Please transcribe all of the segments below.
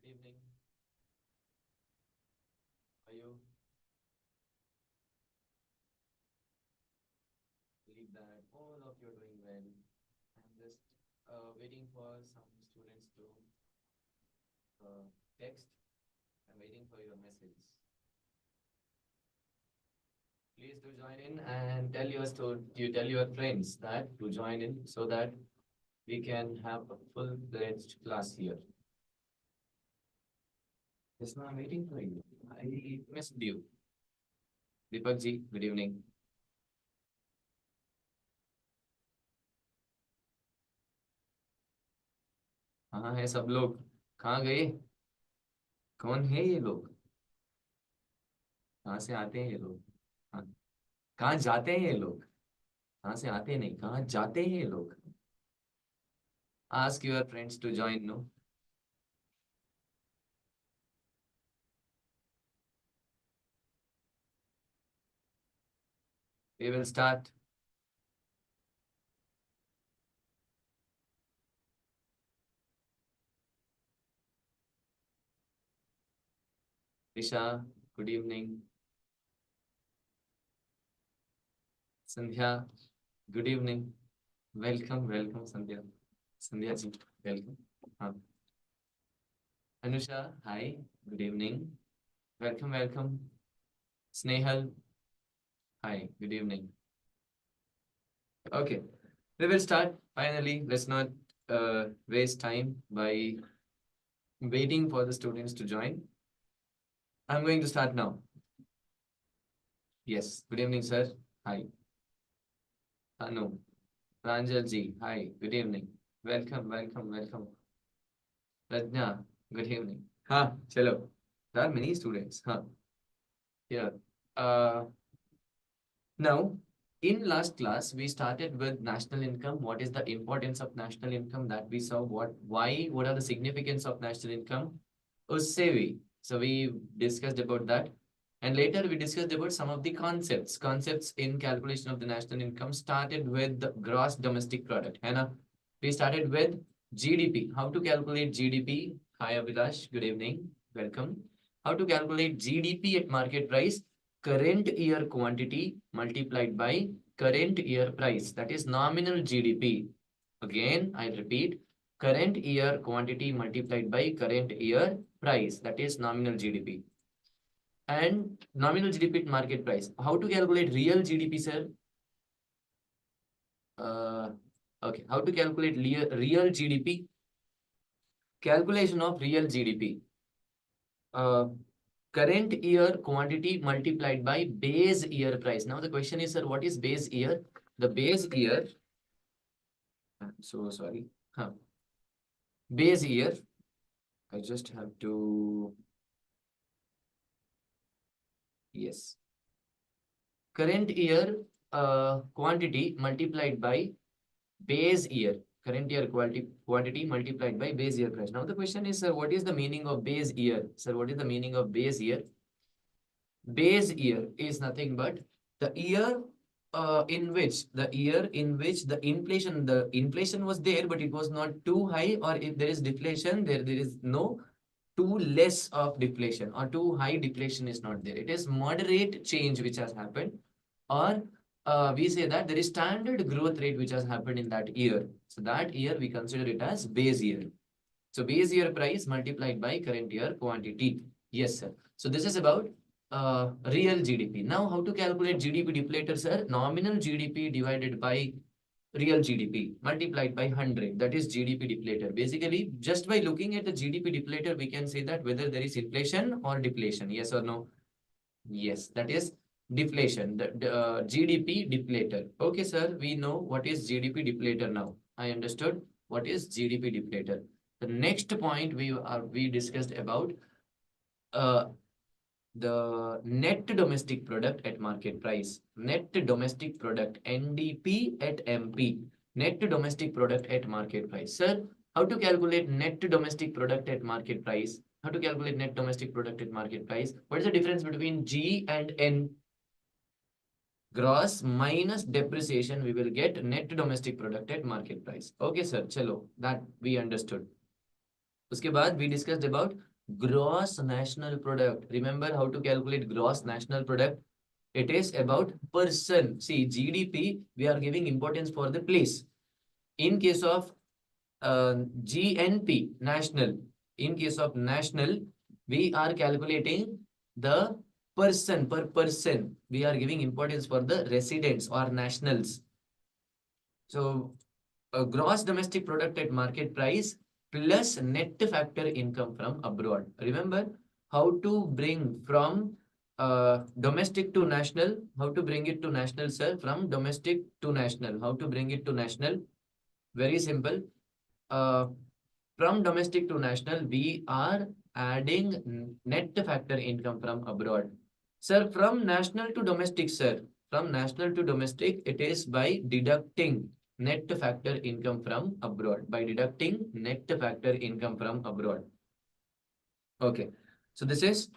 Good evening. How are you? Believe that all of you are doing well. I'm just waiting for some students to text. I'm waiting for your message. Please do join in and you tell your friends that to join in so that we can have a full-fledged class here. Yes, ma'am, I'm waiting for you. I missed you. Deepak ji, good evening. कहाँ है सब लोग? कहाँ गए? कौन है ये लोग? कहाँ से आते हैं ये लोग? हाँ, कहाँ जाते हैं ये लोग? कहाँ से आते नहीं, कहाँ जाते हैं ये लोग? Ask your friends to join, no? We will start. Trisha, good evening. Sandhya, good evening. Welcome, welcome, Sandhya. Sandhya ji, welcome. हाँ. Anusha, hi, good evening. Welcome, welcome. Snehal, hi, good evening. Okay, we will start. Finally, let's not waste time by waiting for the students to join. I'm going to start now. Yes, good evening, sir. Hi. Anu, Pranjal ji, hi, good evening. Welcome, welcome, welcome. Rajna, good evening. हाँ, चलो. There are many students. हाँ, here. Uh, Now, in last class, we started with national income. What is the importance of national income that we saw? What are the significance of national income? Usse So we discussed about that. And later we discussed about some of the concepts. Concepts in calculation of the national income started with the gross domestic product. Hannah, we started with GDP. How to calculate GDP? Hi, Abhilash. Good evening. Welcome. How to calculate GDP at market price? Current year quantity multiplied by current year price. That is nominal GDP. Again, I repeat, current year quantity multiplied by current year price. That is nominal GDP. And nominal GDP at market price. How to calculate real GDP, sir? Okay. How to calculate real GDP? Calculation of real GDP. Current year quantity multiplied by base year price. Now the question is, sir, what is base year? The base year, I'm so sorry. Base year, I just have to, yes. Current year quantity multiplied by base year. Current year quantity multiplied by base year price. Now the question is, sir, what is the meaning of base year? Sir, what is the meaning of base year? Base year is nothing but the year in which the inflation was there, but it was not too high, or if there is deflation, there is no too less of deflation, or too high deflation is not there. It is moderate change which has happened, or we say that there is standard growth rate which has happened in that year. So that year we consider it as base year. So base year price multiplied by current year quantity. Yes, sir. So this is about real GDP. Now, how to calculate GDP deflator, sir? Nominal GDP divided by real GDP multiplied by 100. That is GDP deflator. Basically, just by looking at the GDP deflator, we can say that whether there is inflation or deflation. Yes or no? Yes, that is deflation. The GDP deflator. Okay, sir. We know what is GDP deflator now. I understood what is GDP deflator. The next point we discussed about uh, the net domestic product at market price. Net domestic product, NDP at MP. Net domestic product at market price. Sir, how to calculate net domestic product at market price? How to calculate net domestic product at market price? What is the difference between G and N? Gross minus depreciation, we will get net domestic product at market price. Okay, sir. Chalo, that we understood. उसके बाद we discussed about gross national product. Remember how to calculate gross national product? It is about person. See, GDP, we are giving importance for the place. In case of GNP, national, in case of national, we are calculating the person per person. We are giving importance for the residents or nationals. So, gross domestic product at market price plus net factor income from abroad. Remember how to bring from domestic to national, how to bring it to national, sir, from domestic to national, how to bring it to national. Very simple. Uh, from domestic to national, we are adding net factor income from abroad. Sir, from national to domestic, sir, from national to domestic, it is by deducting net factor income from abroad, by deducting net factor income from abroad. Okay. So this is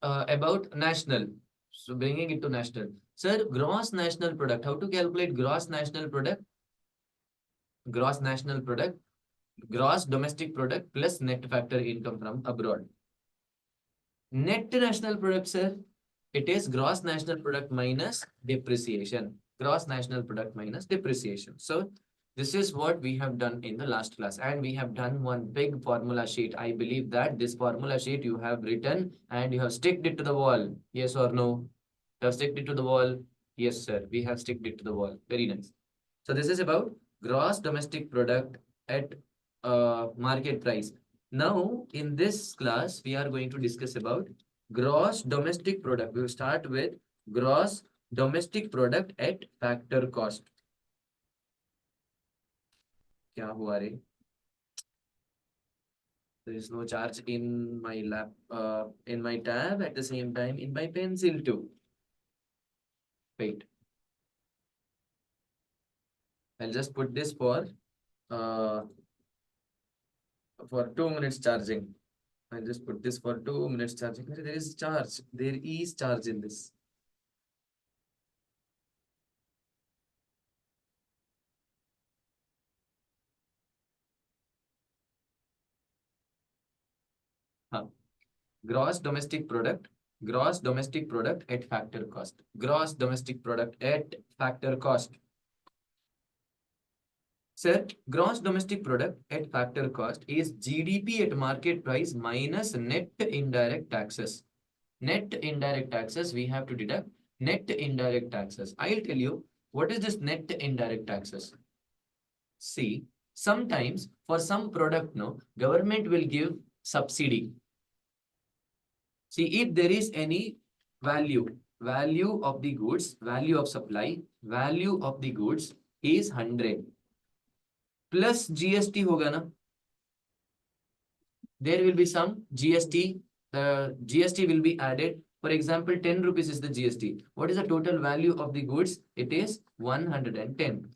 about national. So bringing it to national. Sir, gross national product. How to calculate gross national product? Gross national product, gross domestic product plus net factor income from abroad. Net national product, sir, it is gross national product minus depreciation. Gross national product minus depreciation. So this is what we have done in the last class, and we have done one big formula sheet. I believe that this formula sheet you have written and you have sticked it to the wall. Yes or no? You have sticked it to the wall? Yes, sir. We have sticked it to the wall. Very nice. So this is about gross domestic product at market price. Now, in this class, we are going to discuss about gross domestic product. We will start with gross domestic product at factor cost. क्या हुआ रे? There is no charge in my in my tab, at the same time in my pencil too. Wait. I'll just put this uh, for 2 minutes charging. I'll just put this for 2 minutes charging. There is charge. There is charge in this. Gross domestic product. Gross domestic product at factor cost. Gross domestic product at factor cost. Sir, gross domestic product at factor cost is GDP at market price minus net indirect taxes. Net indirect taxes, we have to deduct net indirect taxes. I'll tell you what is this net indirect taxes. See, sometimes for some product, no, government will give subsidy. See, if there is any value of the goods, value of supply, value of the goods is 100 plus GST होगा ना, there will be some GST. The GST will be added. For example, 10 rupees is the GST. What is the total value of the goods? It is 110.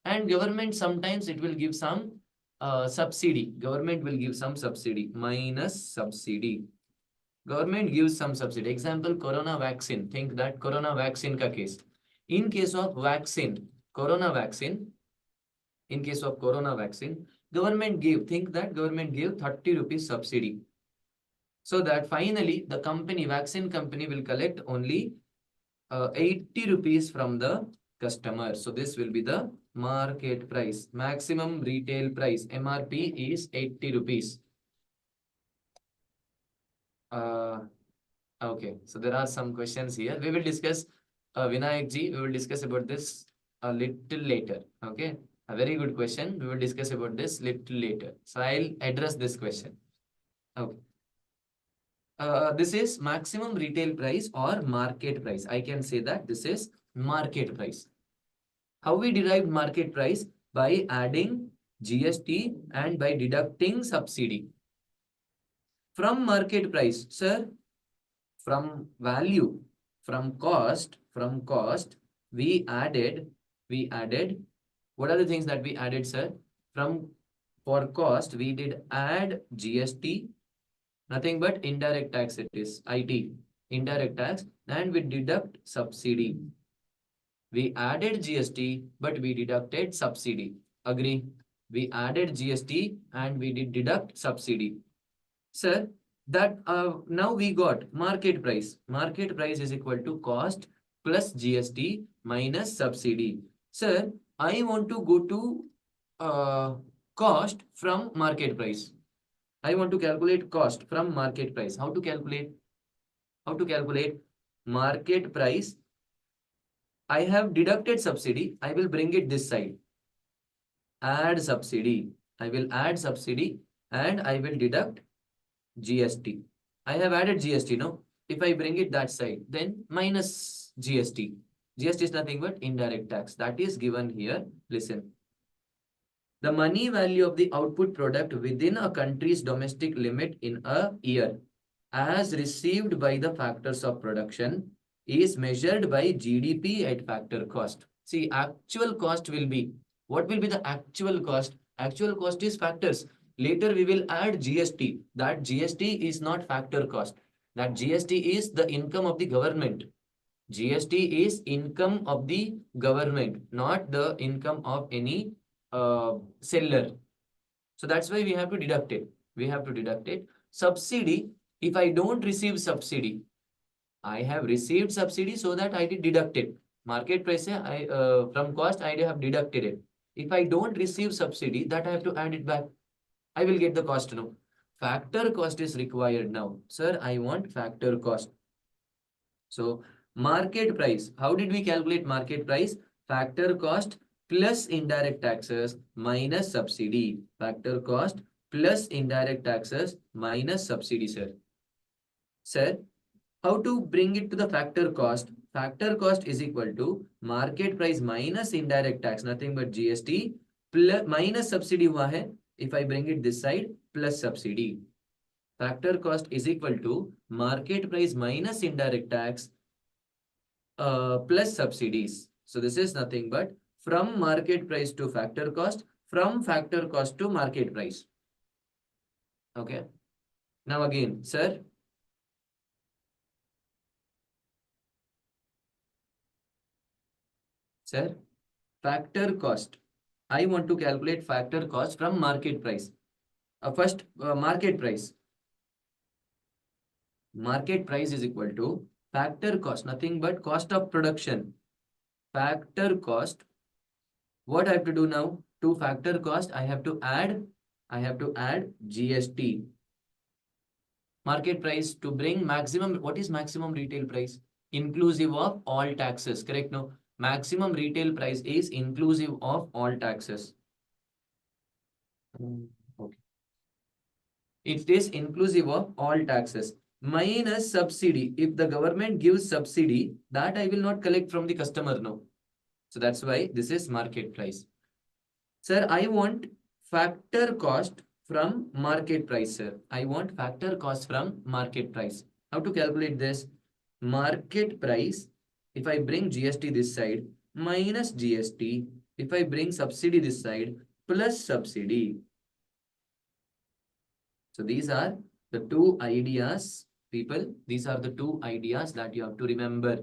And government sometimes it will give some subsidy. Government will give some subsidy minus subsidy. Government gives some subsidy. Example, corona vaccine. Think that corona vaccine ka case. In case of vaccine, corona vaccine, in case of corona vaccine, government gave, think that government gave 30 rupees subsidy. So that finally the company, vaccine company will collect only 80 rupees from the customer. So this will be the market price. Maximum retail price, MRP is 80 rupees. Okay, so there are some questions here. We will discuss, Vinayak ji, we will discuss about this a little later. Okay, a very good question. We will discuss about this little later. So I'll address this question. Okay. This is maximum retail price or market price. I can say that this is market price. How we derived market price? By adding GST and by deducting subsidy. From market price, sir, from value, from cost, we added, what are the things that we added, sir? For cost, we did add GST, nothing but indirect tax, it is IT, indirect tax, and we deduct subsidy. We added GST, but we deducted subsidy. Agree? We added GST and we did deduct subsidy. Sir, That now we got market price. Market price is equal to cost plus GST minus subsidy. Sir, I want to go to cost from market price. I want to calculate cost from market price. How to calculate? How to calculate market price? I have deducted subsidy. I will bring it this side. Add subsidy. I will add subsidy and I will deduct GST. I have added GST, no? If I bring it that side, then minus GST. GST is nothing but indirect tax. That is given here. Listen. The money value of the output product within a country's domestic limit in a year, as received by the factors of production, is measured by GDP at factor cost. See, actual cost will be, what will be the actual cost? Actual cost is factors. Later we will add GST. That GST is not factor cost. That GST is the income of the government. GST is income of the government, not the income of any seller. So that's why we have to deduct it. We have to deduct it. Subsidy, if I don't receive subsidy, I have received subsidy so that I did deduct it. Market price, from cost, I have deducted it. If I don't receive subsidy, that I have to add it back. I will get the cost now. Factor cost is required now. Sir, I want factor cost. So market price, how did we calculate market price? Factor cost plus indirect taxes minus subsidy. Factor cost plus indirect taxes minus subsidy, sir. Sir, how to bring it to the factor cost? Factor cost is equal to market price minus indirect tax, nothing but GST, plus minus subsidy हुआ है. If I bring it this side, plus subsidy. Factor cost is equal to market price minus indirect tax plus subsidies. So this is nothing but from market price to factor cost, from factor cost to market price. Okay. Now again, sir. Sir, factor cost. I want to calculate factor cost from market price. First, market price. Market price is equal to factor cost, nothing but cost of production. Factor cost. What I have to do now? To factor cost, I have to add GST. Market price to bring maximum. What is maximum retail price? Inclusive of all taxes. Correct? No. Maximum retail price is inclusive of all taxes. Okay. It is inclusive of all taxes. Minus subsidy. If the government gives subsidy, that I will not collect from the customer now. So that's why this is market price. Sir, I want factor cost from market price, sir. I want factor cost from market price. How to calculate this? Market price, if I bring GST this side, minus GST, if I bring subsidy this side, plus subsidy. So these are the two ideas, people. These are the two ideas that you have to remember.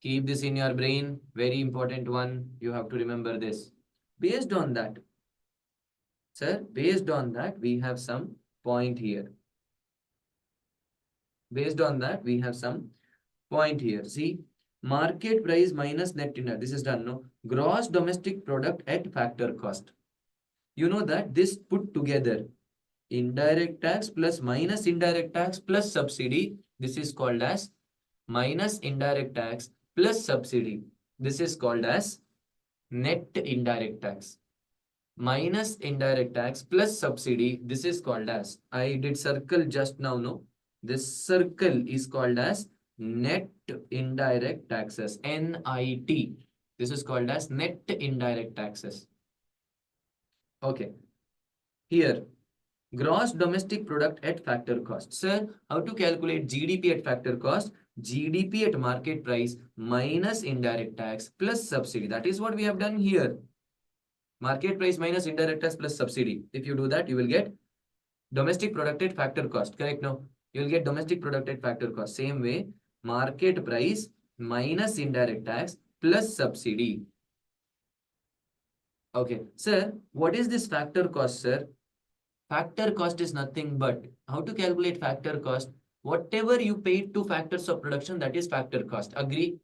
Keep this in your brain. Very important one. You have to remember this. Based on that, sir, based on that, we have some point here. Based on that, we have some point here. See, market price minus net indirect. This is done, no? Gross domestic product at factor cost. You know that this put together, indirect tax plus minus indirect tax plus subsidy. This is called as minus indirect tax plus subsidy. This is called as net indirect tax. Minus indirect tax plus subsidy. This is called as, I did circle just now, no? This circle is called as net indirect taxes, NIT. This is called as net indirect taxes. Okay. Here, gross domestic product at factor cost. Sir, how to calculate GDP at factor cost? GDP at market price minus indirect tax plus subsidy. That is what we have done here. Market price minus indirect tax plus subsidy. If you do that, you will get domestic product at factor cost. Correct? No? You will get domestic product at factor cost. Same way, market price minus indirect tax plus subsidy. Okay. Sir, what is this factor cost, sir? Factor cost is nothing but, how to calculate factor cost? Whatever you paid to factors of production, that is factor cost. Agree?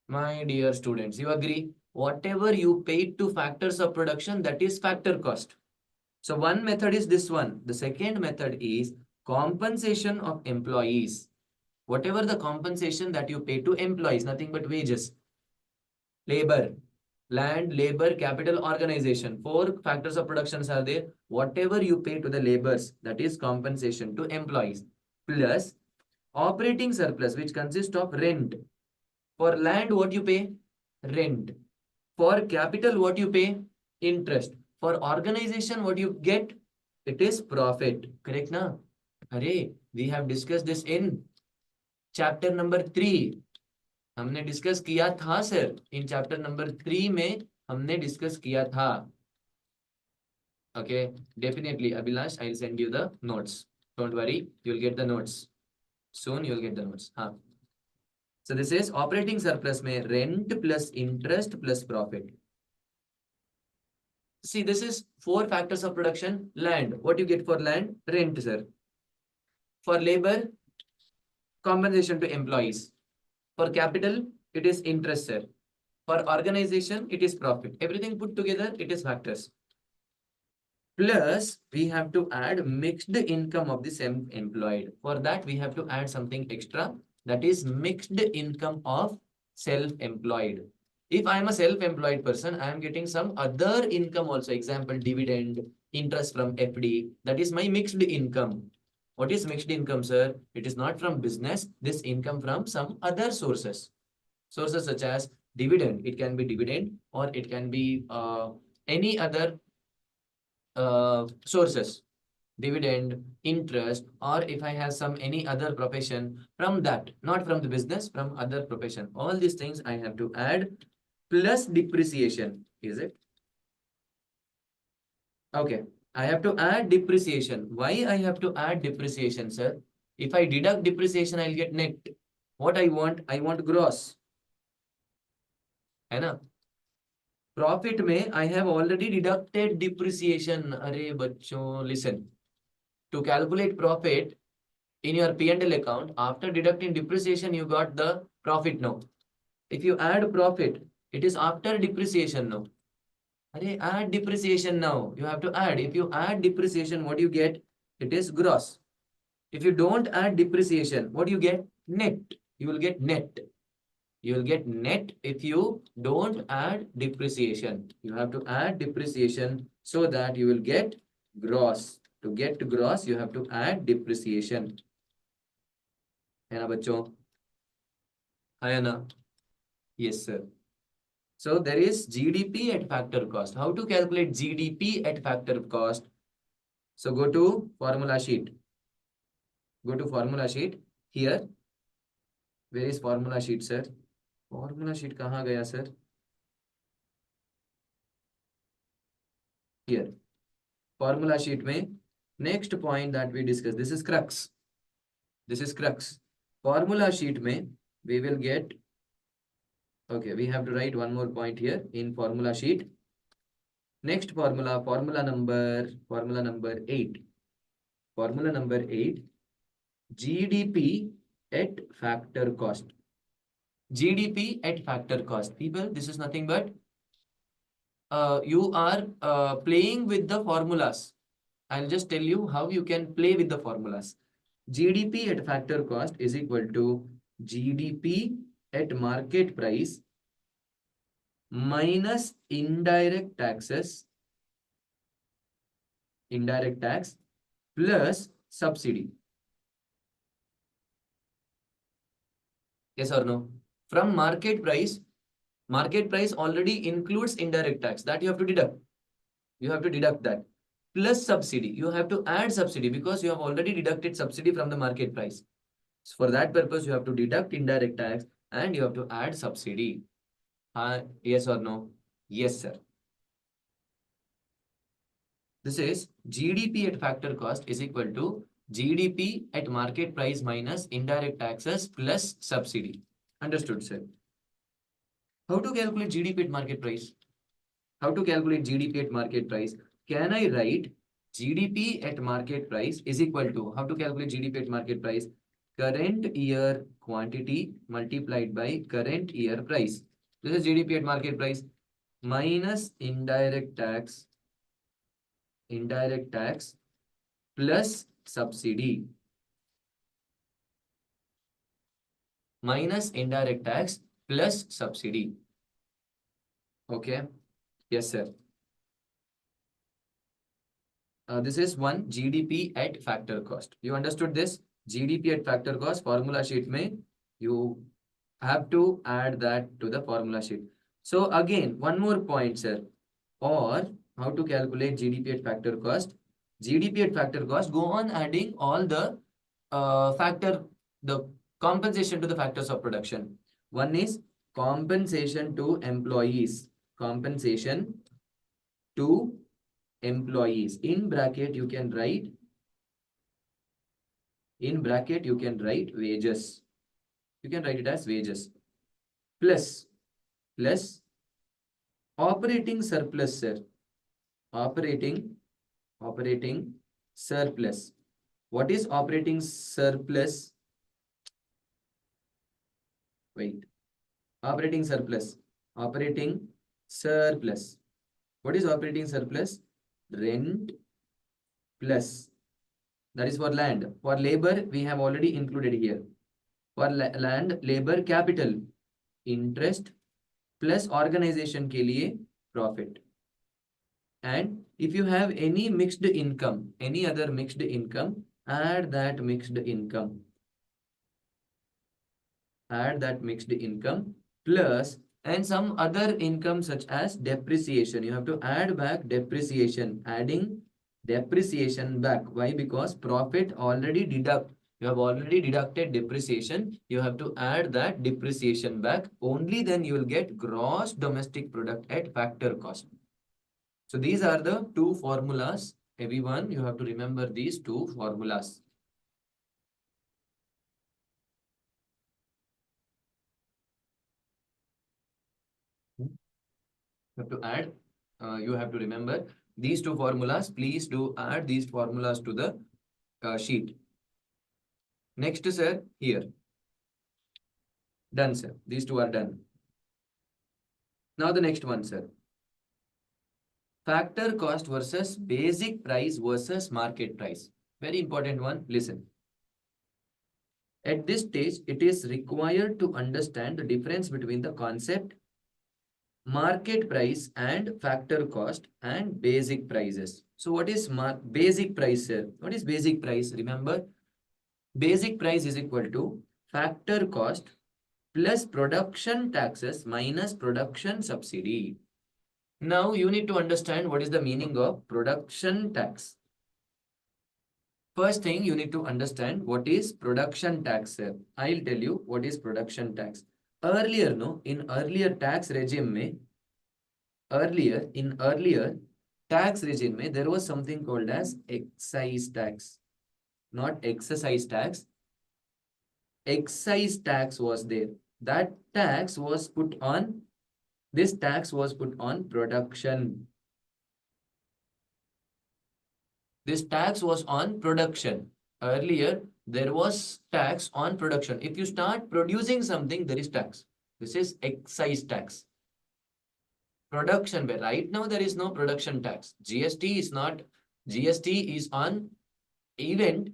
My dear students, you agree? Whatever you paid to factors of production, that is factor cost. So one method is this one. The second method is compensation of employees. Whatever the compensation that you pay to employees, nothing but wages, labor, land, labor, capital, organization. Four factors of productions are there. Whatever you pay to the laborers, that is compensation to employees, plus operating surplus, which consists of rent. For land, what you pay? Rent. For capital, what you pay? Interest. For organization, what you get? It is profit. Correct, na? Arey, we have discussed this in chapter number 3. हमने discuss किया था sir, in chapter number 3 में हमने discuss किया था. Okay, definitely Abhilash, I'll send you the notes. Don't worry, you'll get the notes soon. You'll get the notes. हाँ. So this is operating surplus में rent plus interest plus profit. See, this is 4 factors of production. Land, what you get for land? Rent, sir. For labor, compensation to employees. For capital, it is interest, sir. For organization, it is profit. Everything put together, it is factors. Plus, we have to add mixed income of the self-employed. For that, we have to add something extra. That is mixed income of self-employed. If I am a self-employed person, I am getting some other income also. Example, dividend, interest from FD. That is my mixed income. What is mixed income, sir? It is not from business. This income from some other sources. Sources such as dividend. It can be dividend or it can be any other sources. Dividend, interest, or if I have some any other profession from that, not from the business, from other profession. All these things I have to add plus depreciation. Is it? Okay. I have to add depreciation. Why I have to add depreciation, sir? If I deduct depreciation, I'll get net. What I want? I want gross. है ना? Profit में I have already deducted depreciation. अरे बच्चों, listen. To calculate profit in your P&L account, after deducting depreciation, you got the profit now. If you add profit, it is after depreciation now. Add depreciation now. You have to add. If you add depreciation, what you get? It is gross. If you don't add depreciation, what do you get? Net. You will get net. You will get net if you don't add depreciation. You have to add depreciation so that you will get gross. To get to gross, you have to add depreciation. है ना बच्चों? है ना? Yes, sir. So there is GDP at factor cost. How to calculate GDP at factor cost? So go to formula sheet. Go to formula sheet. Here. Where is formula sheet, sir? Formula sheet कहाँ गया, sir? Here. Formula sheet में next point that we discussed. This is crux. This is crux. Formula sheet में we will get. Okay, we have to write one more point here in formula sheet. Next formula, formula number 8. Formula number 8, GDP at factor cost. GDP at factor cost. People, this is nothing but you are playing with the formulas. I'll just tell you how you can play with the formulas. GDP at factor cost is equal to GDP at market price minus indirect taxes, indirect tax plus subsidy. Yes or no? From market price already includes indirect tax. That you have to deduct. You have to deduct that. Plus subsidy. You have to add subsidy because you have already deducted subsidy from the market price. So for that purpose, you have to deduct indirect tax and you have to add subsidy. Yes or no? Yes, sir. This is GDP at factor cost is equal to GDP at market price minus indirect taxes plus subsidy. Understood, sir? How to calculate GDP at market price? How to calculate GDP at market price? Can I write GDP at market price is equal to, how to calculate GDP at market price? Current year quantity multiplied by current year price. This is GDP at market price minus indirect tax plus subsidy. Minus indirect tax plus subsidy. Okay. Yes, sir. This is one GDP at factor cost. You understood this? GDP at factor cost formula sheet mein you have to add that to the formula sheet. So again, one more point, sir. Or how to calculate GDP at factor cost? GDP at factor cost, go on adding all the the compensation to the factors of production. One is compensation to employees. Compensation to employees. In bracket, you can write wages. You can write it as wages. Plus operating surplus, sir. Operating surplus. What is operating surplus? Wait. Operating surplus. Operating surplus. What is operating surplus? Rent plus. That is for land. For labor, we have already included here. For land, labor, capital, interest plus organization के लिए profit. And if you have any mixed income, any other mixed income, add that mixed income. Add that mixed income plus and some other income such as depreciation. You have to add back depreciation. Adding depreciation back. Why? Because profit already deduct. You have already deducted depreciation. You have to add that depreciation back. Only then you will get gross domestic product at factor cost. So these are the two formulas. Everyone, you have to remember these two formulas. You have to add, you have to remember these two formulas. Please do add these formulas to the sheet. Next, sir, here. Done, sir. These two are done. Now the next one, sir. Factor cost versus basic price versus market price. Very important one. Listen. At this stage, it is required to understand the difference between the concept, market price and factor cost and basic prices. So what is basic price, sir? What is basic price? Remember, basic price is equal to factor cost plus production taxes minus production subsidy. Now you need to understand what is the meaning of production tax. First thing you need to understand what is production tax, sir. I'll tell you what is production tax. Earlier, no, in earlier tax regime mein, in earlier tax regime mein, there was something called as excise tax. Not exercise tax. Excise tax was there. That tax was put on, this tax was put on production. This tax was on production. Earlier, there was tax on production. If you start producing something, there is tax. This is excise tax. Production, but right now there is no production tax. GST is not, GST is on event,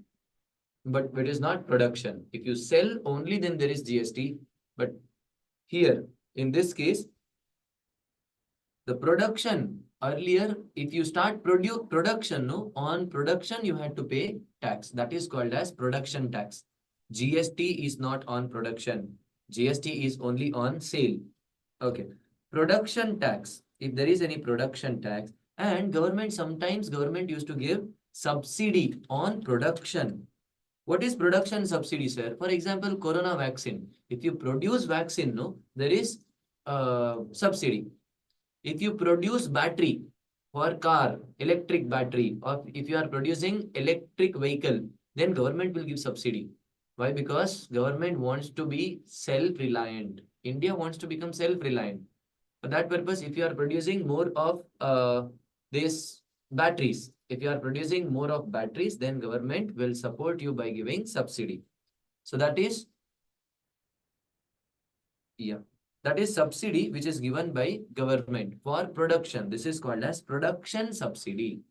but it is not production. If you sell only, then there is GST. But here, in this case, the production, earlier, if you start production, no, on production, you had to pay tax. That is called as production tax. GST is not on production. GST is only on sale. Okay. Production tax. If there is any production tax, and government, sometimes government used to give subsidy on production. What is production subsidy, sir? For example, corona vaccine. If you produce vaccine, no, there is subsidy. If you produce battery for car, electric battery, or if you are producing electric vehicle, then government will give subsidy. Why? Because government wants to be self-reliant. India wants to become self-reliant. For that purpose, if you are producing more of these batteries, If you are producing more of batteries, then government will support you by giving subsidy. So that is, yeah, that is subsidy which is given by government for production. This is called as production subsidy.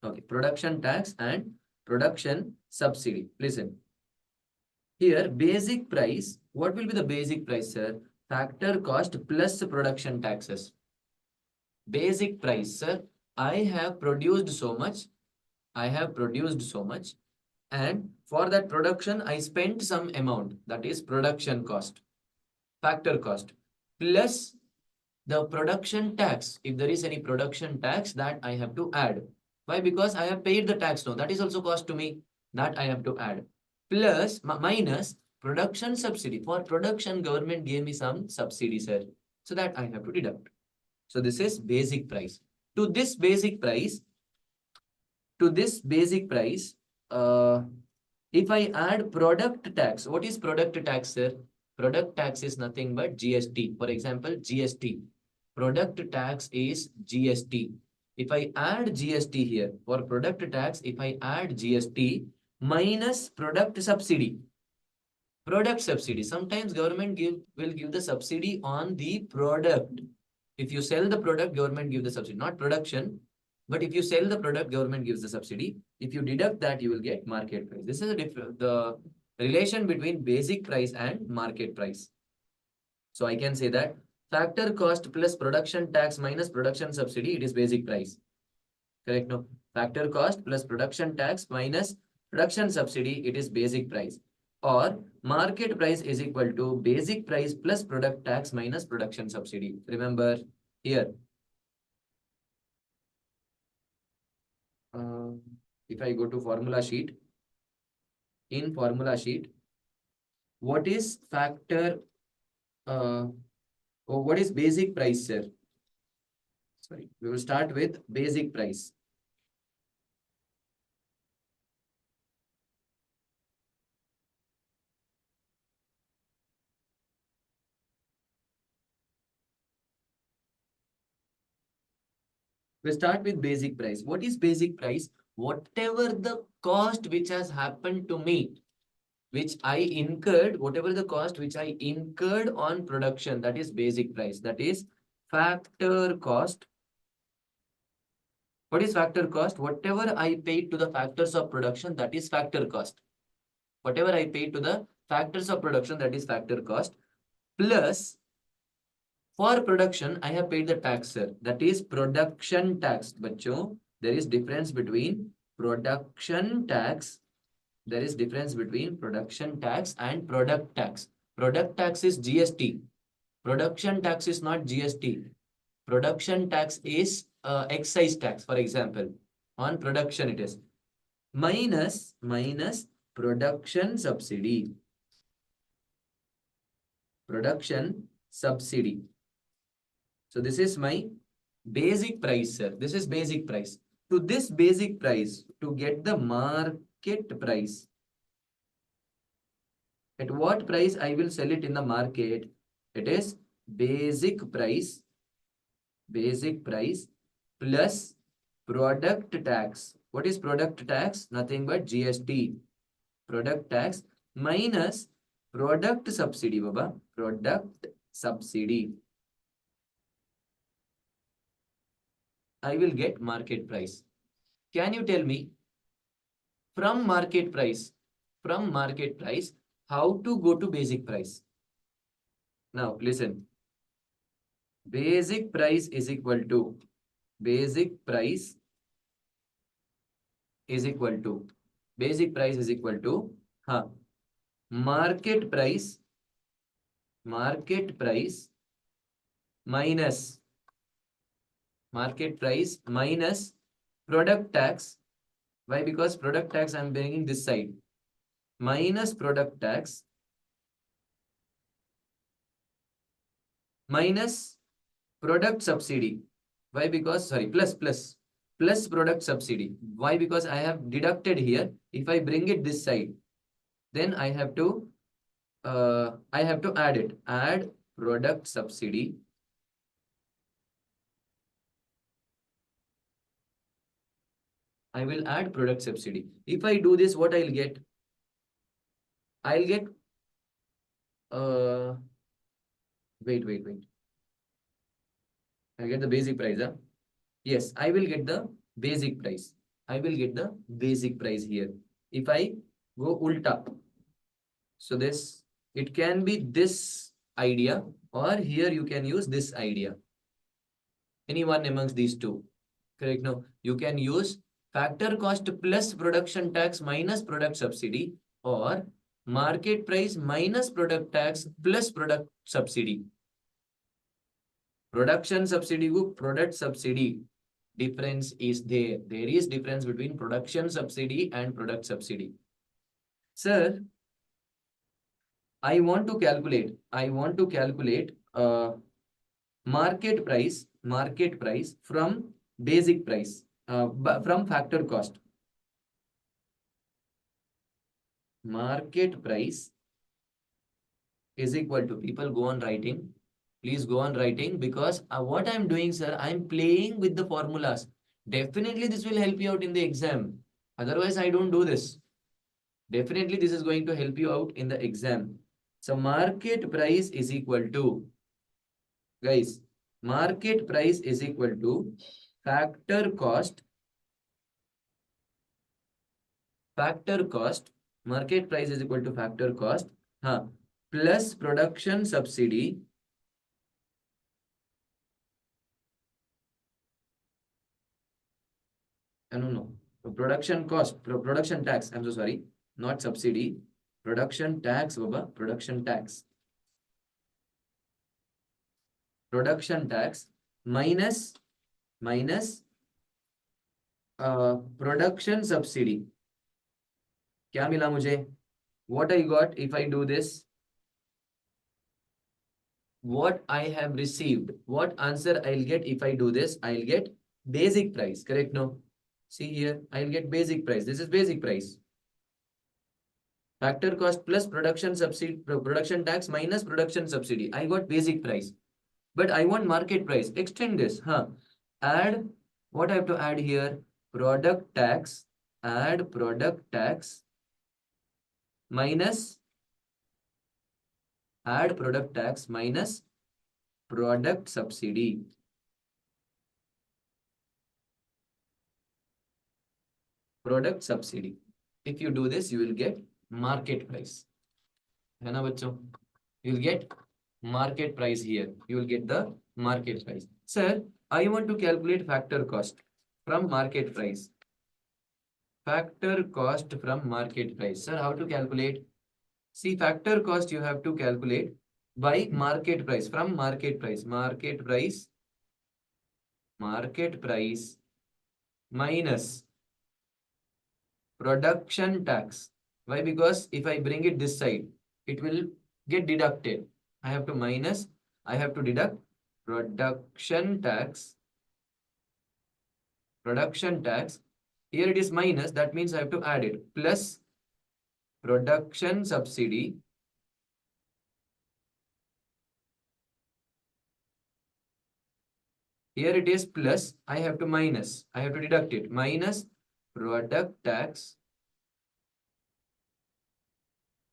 Okay, production tax and production subsidy. Listen. Here, basic price. What will be the basic price, sir? Factor cost plus production taxes. Basic price, sir. I have produced so much. I have produced so much. And for that production, I spent some amount. That is production cost. Factor cost. Plus the production tax. If there is any production tax that I have to add. Why? Because I have paid the tax now. That is also cost to me. That I have to add. Plus minus production subsidy. For production, government gave me some subsidy, sir. So that I have to deduct. So this is basic price. To this basic price, to this basic price, if I add product tax, what is product tax, sir? Product tax is nothing but GST. For example, GST. Product tax is GST. If I add GST here, for product tax, if I add GST minus product subsidy. Product subsidy. Sometimes government will give the subsidy on the product. If you sell the product, government give the subsidy. Not production, but if you sell the product, government gives the subsidy. If you deduct that, you will get market price. This is the relation between basic price and market price. So I can say that factor cost plus production tax minus production subsidy, it is basic price. Correct? No. Factor cost plus production tax minus production subsidy, it is basic price. Or market price is equal to basic price plus product tax minus production subsidy. Remember here. If I go to formula sheet, in formula sheet, what is factor, what is basic price, sir? Sorry, we will start with basic price. We start with basic price. What is basic price? Whatever the cost which has happened to me, which I incurred, whatever the cost which I incurred on production, that is basic price. That is factor cost. What is factor cost? Whatever I paid to the factors of production, that is factor cost. Whatever I paid to the factors of production, that is factor cost. Plus, for production, I have paid the tax, sir. That is production tax. Bachcho, there is difference between production tax. There is difference between production tax and product tax. Product tax is GST. Production tax is not GST. Production tax is excise tax, for example. On production it is. Minus production subsidy. Production subsidy. So this is my basic price, sir. This is basic price. To this basic price, to get the market price, at what price I will sell it in the market? It is basic price plus product tax. What is product tax? Nothing but GST. Product tax minus product subsidy, Baba. Product subsidy. I will get market price. Can you tell me from market price, how to go to basic price? Now listen. Basic price is equal to basic price is equal to market price minus product tax. Why? Because product tax I'm bringing this side. Minus product tax minus product subsidy. Why? Because, sorry, plus product subsidy. Why? Because I have deducted here. If I bring it this side, then I have to add it. Add product subsidy I will add product subsidy. If I do this, what I'll get? I'll get, uh, wait. I'll get the basic price, huh? Yes, I will get the basic price. I will get the basic price here. If I go ulta, so this, it can be this idea, or here you can use this idea. Anyone amongst these two. Correct? No, you can use factor cost plus production tax minus product subsidy, or market price minus product tax plus product subsidy. Production subsidy को product subsidy difference is there. There is difference between production subsidy and product subsidy. Sir, I want to calculate market price from basic price, from factor cost. Market price is equal to, people go on writing. Please go on writing, because what I'm doing, sir, I'm playing with the formulas. Definitely this will help you out in the exam. Otherwise, I don't do this. Definitely this is going to help you out in the exam. So market price is equal to, guys, market price is equal to factor cost, market price is equal to factor cost, plus production subsidy, no, production cost, production tax, I'm so sorry, not subsidy, production tax, Baba, production tax minus production subsidy. क्या मिला मुझे? What I got if I do this? What I have received, what answer I'll get if I do this? I'll get basic price, correct? No, see here, I'll get basic price. This is basic price. Factor cost plus production subsidy, production tax minus production subsidy. I got basic price, but I want market price. Extend this, add, what I have to add here? Product tax, add product tax minus, add product tax minus product subsidy. Product subsidy. If you do this, you will get market price. है ना बच्चों? You will get market price here. You will get the market price. Sir, I want to calculate factor cost from market price. Factor cost from market price. Sir, how to calculate? See, factor cost you have to calculate by market price, from market price. Market price minus production tax. Why? Because if I bring it this side, it will get deducted. I have to deduct production tax. Here it is minus, that means I have to add it, plus production subsidy. Here it is plus, I have to deduct it, minus product tax.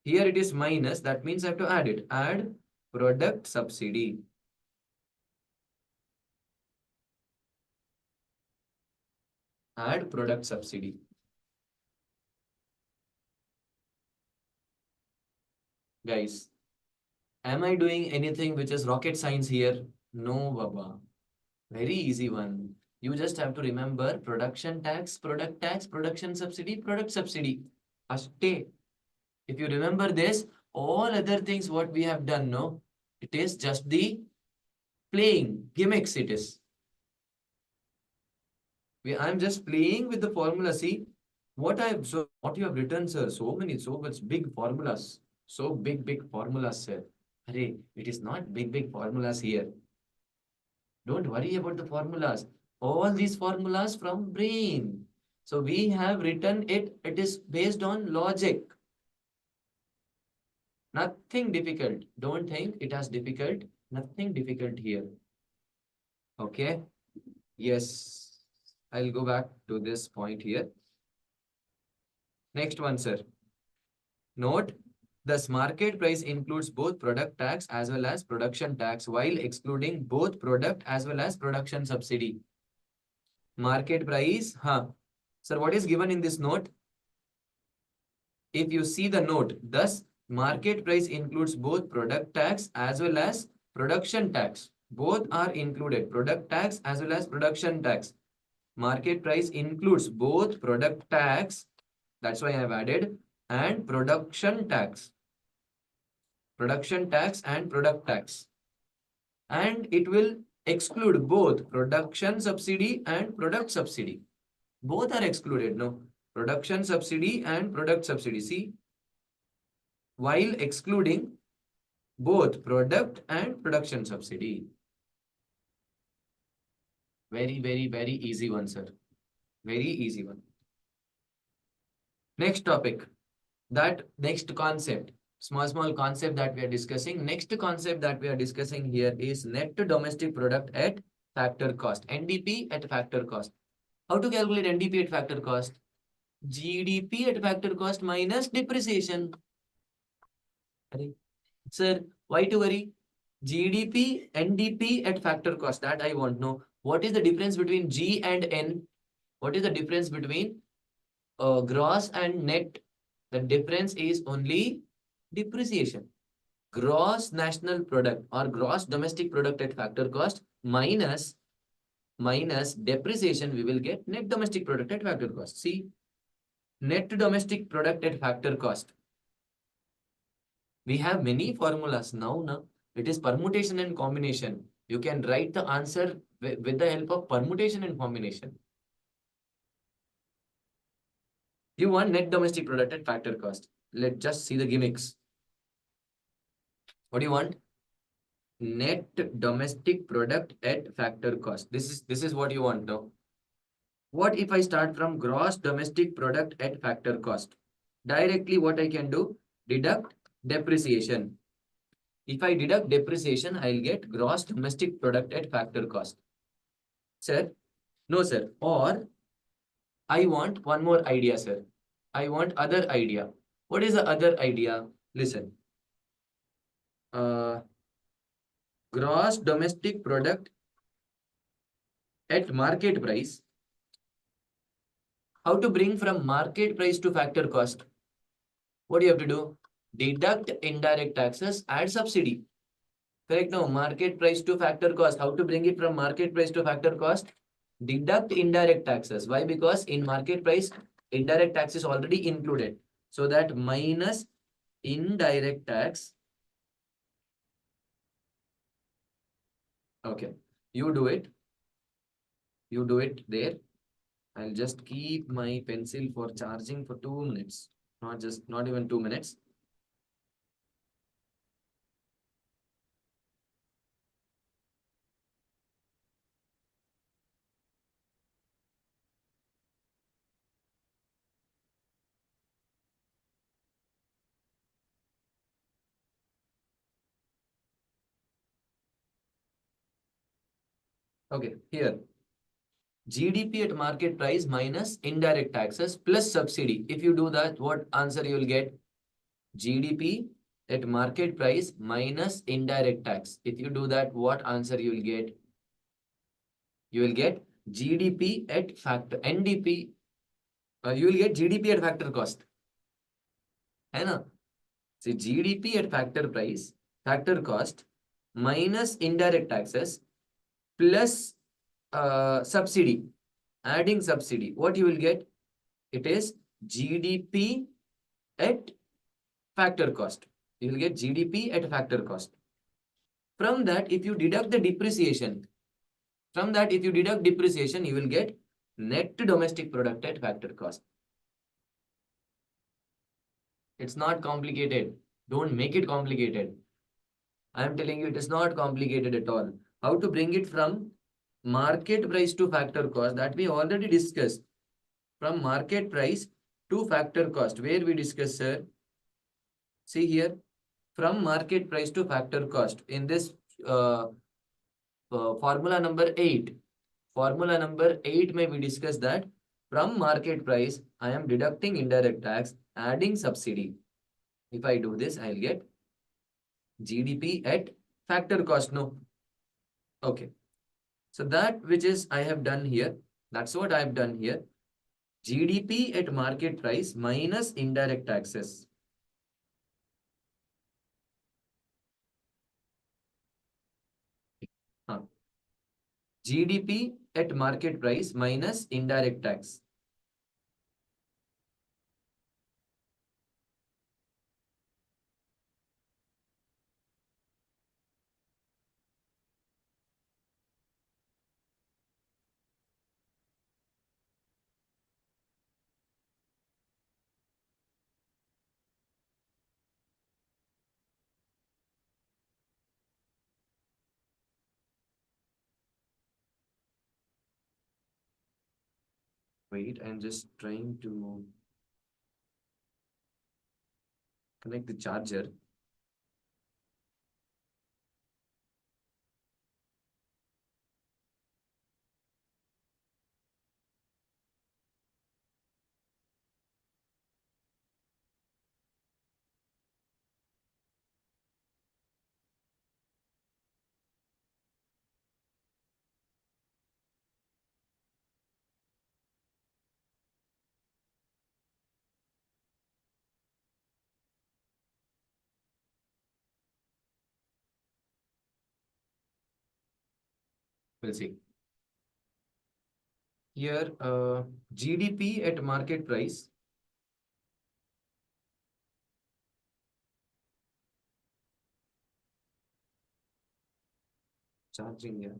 Here it is minus, that means I have to add it, add product subsidy. Add product subsidy. Guys, am I doing anything which is rocket science here? No, Baba. Very easy one. You just have to remember production tax, product tax, production subsidy, product subsidy. Ashte. If you remember this, all other things what we have done, no, it is just the playing gimmicks. It is. I'm just playing with the formula. See what you have written, sir. So much big formulas. So big formulas, sir. Array, it is not big formulas here. Don't worry about the formulas. All these formulas from brain. So we have written it. It is based on logic. Nothing difficult. Don't think it has difficult. Nothing difficult here. Okay. Yes. I'll go back to this point here. Next one, sir. Note, thus market price includes both product tax as well as production tax while excluding both product as well as production subsidy. Market price, Sir, what is given in this note? If you see the note, thus market price includes both product tax as well as production tax. Both are included, product tax as well as production tax. Market price includes both product tax, that's why I have added, and production tax. Production tax and product tax. And it will exclude both production subsidy and product subsidy. Both are excluded, no? Production subsidy and product subsidy. See, while excluding both product and production subsidy. Very, very, very easy one, sir. Very easy one. Next topic, that next concept, small concept that we are discussing. Next concept that we are discussing here is net domestic product at factor cost, NDP at factor cost. How to calculate NDP at factor cost? GDP at factor cost minus depreciation. Sir, why to worry? GDP, NDP at factor cost, that I want to know. What is the difference between G and N? What is the difference between gross and net? The difference is only depreciation. Gross national product or gross domestic product at factor cost minus depreciation, we will get net domestic product at factor cost. See, net domestic product at factor cost. We have many formulas now. It is permutation and combination. You can write the answer with the help of permutation and combination. You want net domestic product at factor cost. Let's just see the gimmicks. What do you want? Net domestic product at factor cost. This is what you want now. What if I start from gross domestic product at factor cost? Directly what I can do? Deduct depreciation. If I deduct depreciation, I'll get gross domestic product at factor cost. Sir? No, sir. Or I want one more idea, sir. I want other idea. What is the other idea? Listen. Gross domestic product at market price. How to bring from market price to factor cost? What do you have to do? Deduct indirect taxes, add subsidy. Correct? No, market price to factor cost. How to bring it from market price to factor cost? Deduct indirect taxes. Why? Because in market price, indirect tax is already included. So that minus indirect tax. Okay, you do it. You do it there. I'll just keep my pencil for charging for 2 minutes. Not even 2 minutes. Okay, here. GDP at market price minus indirect taxes plus subsidy. If you do that, what answer you will get? GDP at market price minus indirect tax. If you do that, what answer you will get? You will get GDP at factor, NDP. You will get GDP at factor cost. है ना? See, GDP at factor price, factor cost minus indirect taxes plus subsidy, adding subsidy. What you will get? It is GDP at factor cost. You will get GDP at factor cost. From that, if you deduct the depreciation, you will get net domestic product at factor cost. It's not complicated. Don't make it complicated. I am telling you, it is not complicated at all. How to bring it from market price to factor cost, that we already discussed. From market price to factor cost, where we discussed, sir. See here, from market price to factor cost in this formula number 8. formula number 8 may we discuss that from market price, I am deducting indirect tax, adding subsidy. If I do this, I'll get GDP at factor cost. No. Okay. So that which is I have done here, that's what I have done here. GDP at market price minus indirect taxes. Huh. GDP at market price minus indirect tax. Wait, I'm just trying to connect the charger. We'll see. Here, GDP at market price. Charging here.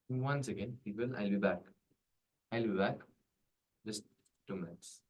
Once again, people, I'll be back. I'll be back. Just 2 minutes.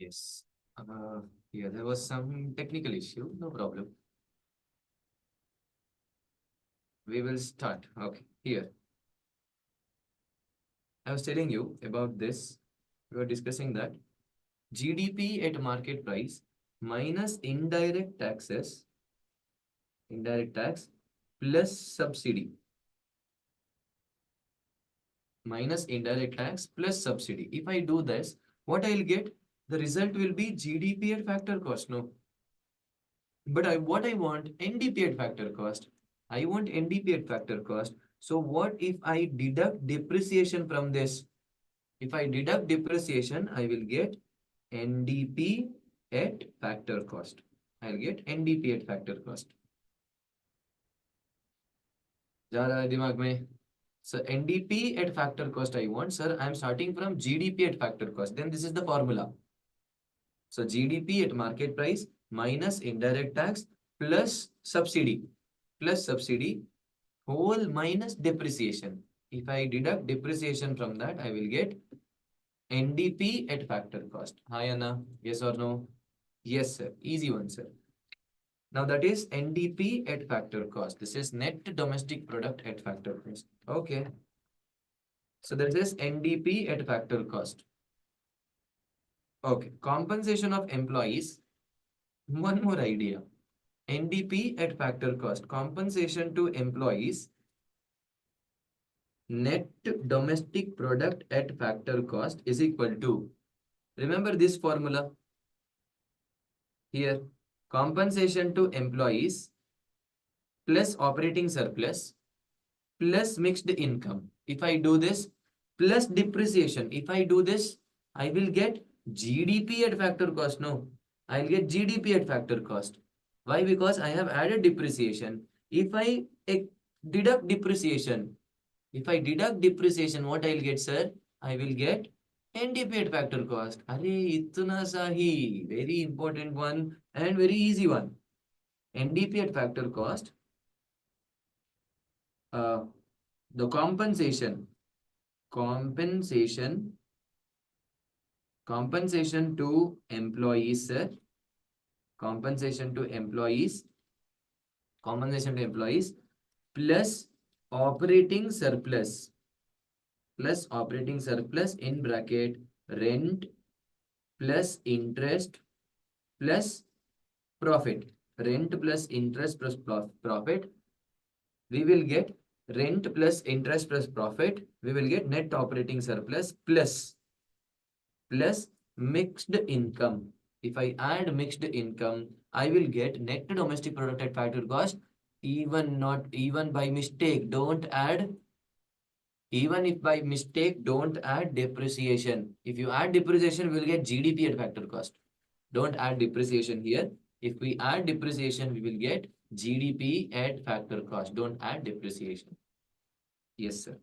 Yes. Yeah, there was some technical issue. No problem. We will start. Okay, here. I was telling you about this. We were discussing that GDP at market price minus indirect tax plus subsidy, minus indirect tax plus subsidy. If I do this, what I'll get? The result will be GDP at factor cost. No, but what I want NDP at factor cost. I want NDP at factor cost. So what if I deduct depreciation from this? If I deduct depreciation, I will get NDP at factor cost. I'll get NDP at factor cost. जा रहा है दिमाग में? So NDP at factor cost I want, sir. I'm starting from GDP at factor cost. Then this is the formula. So GDP at market price minus indirect tax plus subsidy whole minus depreciation. If I deduct depreciation from that, I will get NDP at factor cost. Hi Anna, yes or no? Yes sir, easy one sir. Now that is NDP at factor cost. This is net domestic product at factor cost. Okay. So this is NDP at factor cost. Okay. Compensation of employees. One more idea. NDP at factor cost. Compensation to employees. Net domestic product at factor cost is equal to. Remember this formula here. Compensation to employees plus operating surplus plus mixed income. If I do this, plus depreciation. If I do this, I will get GDP at factor cost. No, I'll get GDP at factor cost. Why? Because I have added depreciation. If I deduct depreciation, what I'll get, sir? I will get NDP at factor cost. Arey, itna sahi. Very important one and very easy one. NDP at factor cost. The compensation to employees, sir. Compensation to employees plus operating surplus in bracket rent plus interest plus profit. Rent plus interest plus profit. We will get rent plus interest plus profit. We will get net operating surplus plus mixed income. If I add mixed income, I will get net domestic product at factor cost. Even by mistake, don't add. Even if by mistake, don't add depreciation. If you add depreciation, we will get GDP at factor cost. Don't add depreciation here. If we add depreciation, we will get GDP at factor cost. Don't add depreciation. Yes, sir.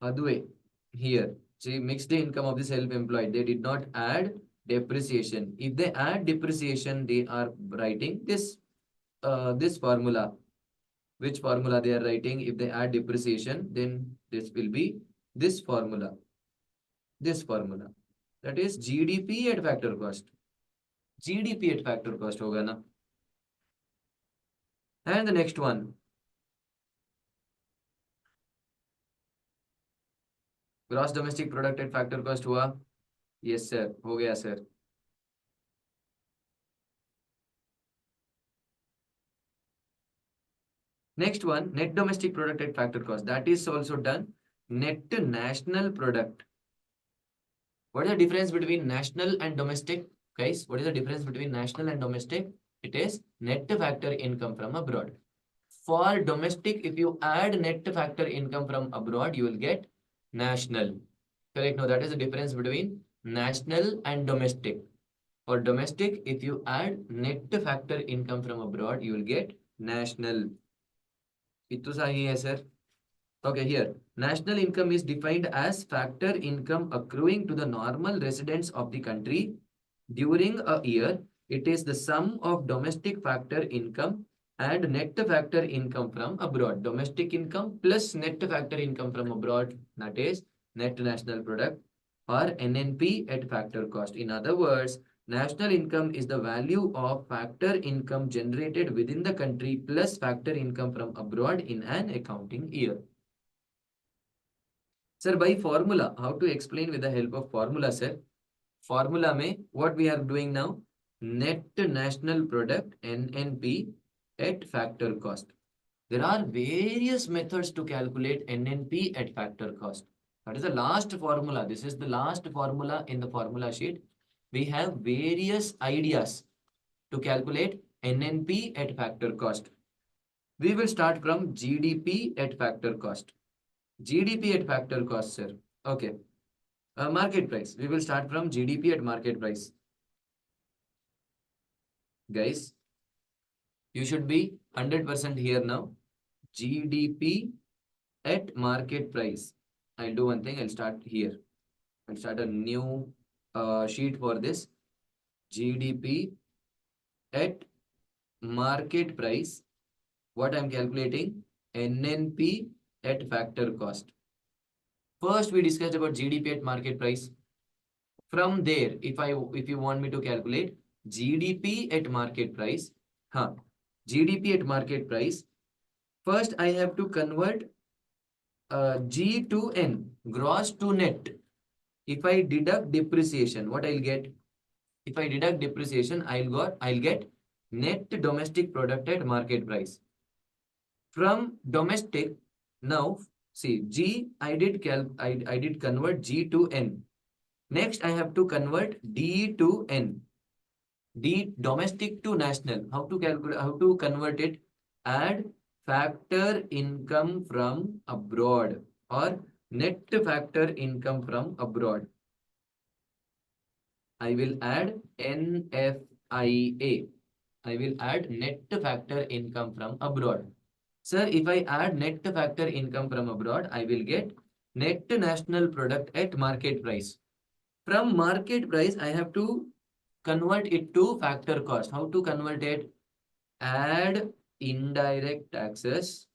Adway, here, see, mixed income of the self-employed. They did not add depreciation. If they add depreciation, they are writing this formula. Which formula they are writing? If they add depreciation, then this will be this formula. This formula. That is GDP at factor cost. GDP at factor cost hoga na. And the next one. Gross domestic product at factor cost हुआ? Yes sir, हो गया sir. Next one, net domestic product at factor cost. That is also done. Net national product. What is the difference between national and domestic? Guys, what is the difference between national and domestic? It is net factor income from abroad. For domestic, if you add net factor income from abroad, you will get national. Correct? No, that is the difference between national and domestic. For domestic, if you add net factor income from abroad, you will get national. Ittu sahi hai, sir. Okay, here. National income is defined as factor income accruing to the normal residents of the country during a year. It is the sum of domestic factor income and net factor income from abroad. Domestic income plus net factor income from abroad, that is net national product. or NNP at factor cost. In other words, national income is the value of factor income generated within the country plus factor income from abroad in an accounting year. Sir, by formula, how to explain with the help of formula, sir? Formula में what we are doing now? Net national product NNP at factor cost. There are various methods to calculate NNP at factor cost. That is the last formula. This is the last formula in the formula sheet. We have various ideas to calculate NNP at factor cost. We will start from GDP at factor cost. GDP at factor cost, sir. Okay. Market price. We will start from GDP at market price. Guys, you should be 100% here now. GDP at market price. I'll do one thing. I'll start here. I'll start a new sheet for this. GDP at market price. What I'm calculating? NNP at factor cost. First, we discussed about GDP at market price. From there, if you want me to calculate GDP at market price, GDP at market price, first I have to convert G to N, gross to net. If I deduct depreciation, what I'll get? If I deduct depreciation, I'll get net domestic product at market price. From domestic, now see G, I did convert G to N. Next, I have to convert D to N. D domestic to national. How to calculate? How to convert it? Add factor income from abroad or net factor income from abroad. I will add NFIA. I will add net factor income from abroad. Sir, if I add net factor income from abroad, I will get net national product at market price. From market price, I have to convert it to factor cost. How to convert it? Add indirect taxes.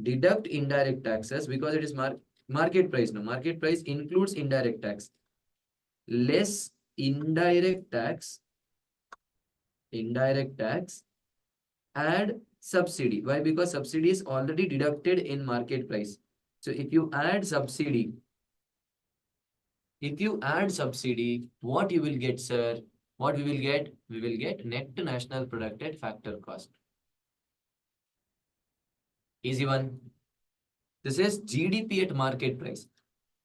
Deduct indirect taxes because it is market price. No, market price includes indirect tax. Less indirect tax. Add subsidy. Why? Because subsidy is already deducted in market price. So if you add subsidy, what you will get, sir? What we will get? We will get net national product at factor cost. Easy one. This is GDP at market price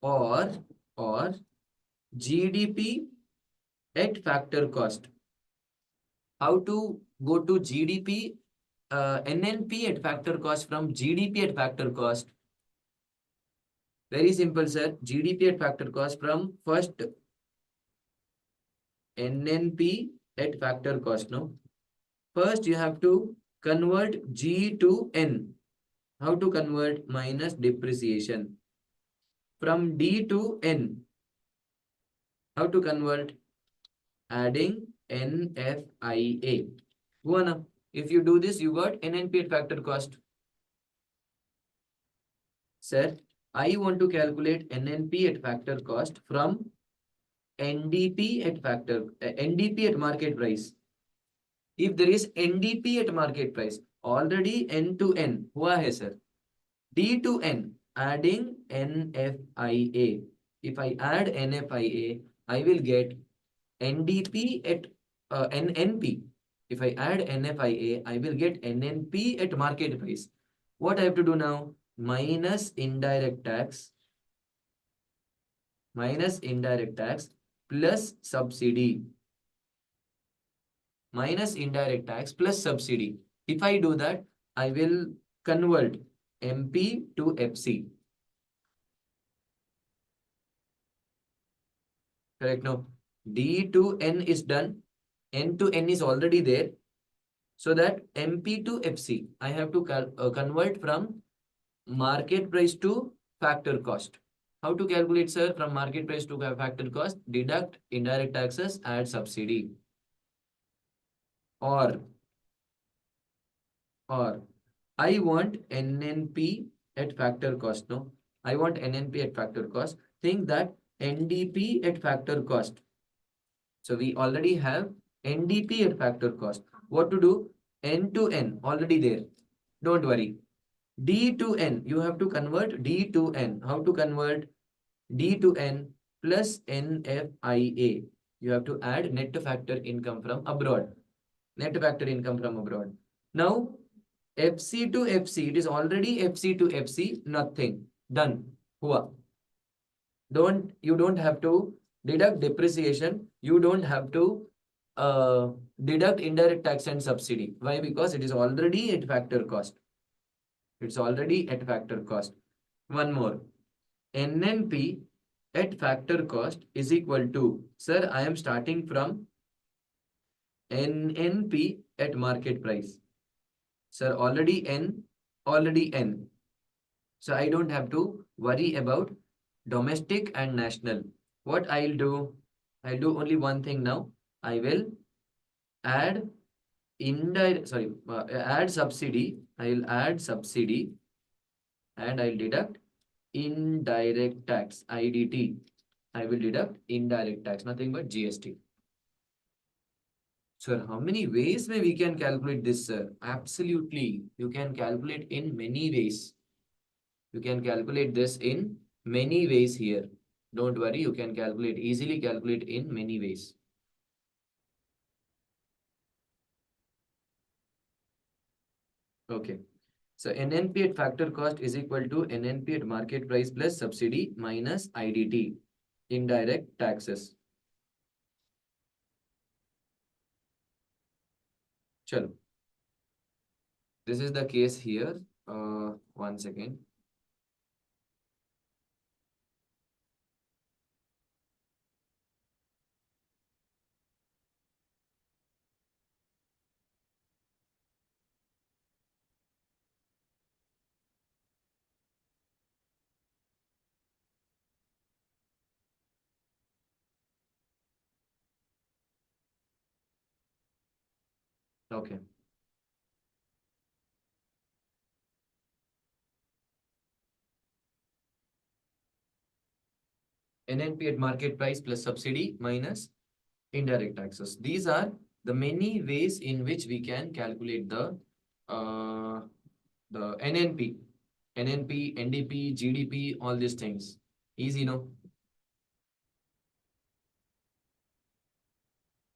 or GDP at factor cost. How to go to GDP, NNP at factor cost from GDP at factor cost? Very simple, sir. GDP at factor cost from first NNP at factor cost. No. First, you have to convert G to N. How to convert? Minus depreciation. From D to N. How to convert? Adding NFIA. If you do this, you got NNP at factor cost. Sir, I want to calculate NNP at factor cost from NDP at market price. If there is NDP at market price, already N to N हुआ है sir. D to N, adding NFIA. If I add NFIA, I will get NDP at NNP. If I add NFIA, I will get NNP at market price. What I have to do now? Minus indirect tax plus subsidy. Minus indirect tax plus subsidy. If I do that, I will convert MP to FC. Correct? No. D to N is done. N to N is already there. So that MP to FC, I have to convert from market price to factor cost. How to calculate, sir? From market price to factor cost, deduct indirect taxes, add subsidy. Or I want NNP at factor cost. No, I want NNP at factor cost. think that NDP at factor cost. So we already have NDP at factor cost. What to do? N to N already there. Don't worry. D to N, you have to convert D to N. How to convert? D to N plus NFIA. You have to add net factor income from abroad. Net factor income from abroad. Now, FC to FC, it is already FC to FC, nothing. Done. Hua. You don't have to deduct depreciation. You don't have to uh, deduct indirect tax and subsidy. Why? Because it is already at factor cost. It's already at factor cost. One more. NNP at factor cost is equal to, sir, I am starting from NNP at market price. Sir, already N. So I don't have to worry about domestic and national. What I'll do only one thing now. I will add add subsidy. I'll add subsidy and I'll deduct indirect tax, IDT. I will deduct indirect tax, nothing but GST. Sir, how many ways we can calculate this, sir? Absolutely. You can calculate in many ways. You can calculate this in many ways here. Don't worry, you can easily calculate in many ways. Okay. So NNP at factor cost is equal to NNP at market price plus subsidy minus IDT, indirect taxes. Chalo. This is the case here. One second. Okay. NNP at market price plus subsidy minus indirect taxes. These are the many ways in which we can calculate uh, the NNP, NDP, GDP, all these things. Easy, no?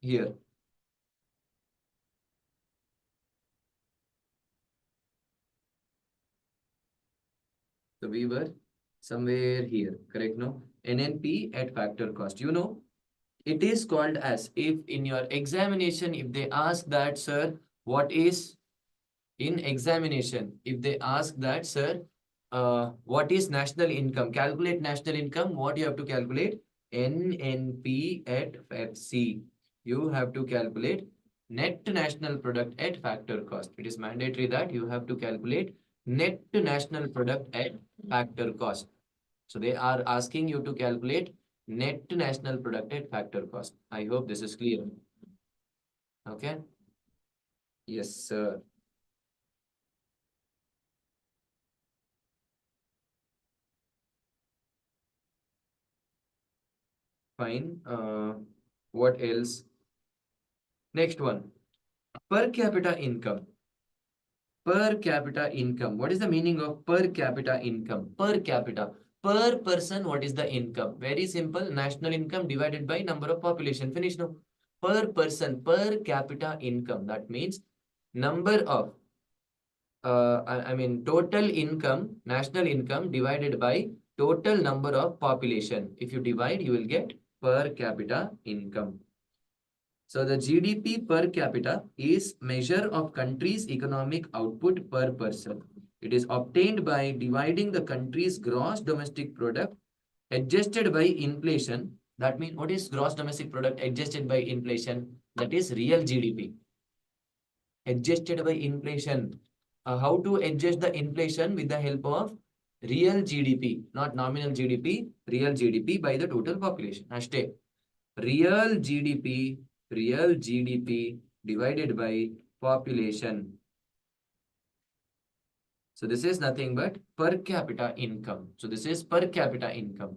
Here. So we were somewhere here, correct? No? NNP at factor cost. You know, it is called as, if in your examination, if they ask that, sir, what is in examination, if they ask that, sir, what is national income? Calculate national income. What you have to calculate? NNP at FC. You have to calculate net national product at factor cost. It is mandatory that you have to calculate net national product at factor cost. So they are asking you to calculate net national product at factor cost. I hope this is clear. Okay. Yes, sir. Fine. What else? Next one. Per capita income. Per capita income. What is the meaning of per capita income? Per capita. Per person, what is the income? Very simple. National income divided by number of population. Finish now. Per person, per capita income. That means number of, I mean, total income, national income divided by total number of population. If you divide, you will get per capita income. So the GDP per capita is measure of country's economic output per person. It is obtained by dividing the country's gross domestic product adjusted by inflation. That means what is gross domestic product adjusted by inflation? That is real GDP. Adjusted by inflation. How to adjust the inflation? With the help of real GDP, not nominal GDP, real GDP by the total population. Ashte. Real GDP divided by population. So this is nothing but per capita income. So this is per capita income.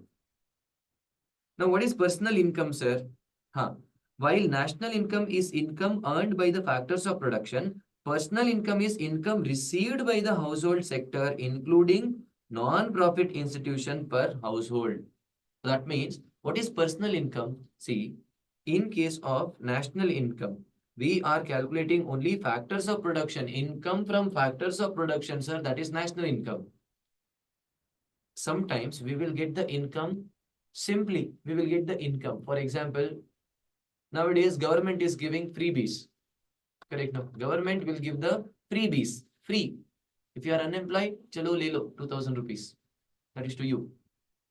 Now, what is personal income, sir? Huh. While national income is income earned by the factors of production, personal income is income received by the household sector, including non-profit institution per household. That means, what is personal income? See, in case of national income, we are calculating only factors of production. Income from factors of production, sir, that is national income. Sometimes we will get the income simply. We will get the income. For example, nowadays government is giving freebies. Correct? No, government will give the freebies. Free. If you are unemployed, chalo le lo, 2000 rupees. That is to you.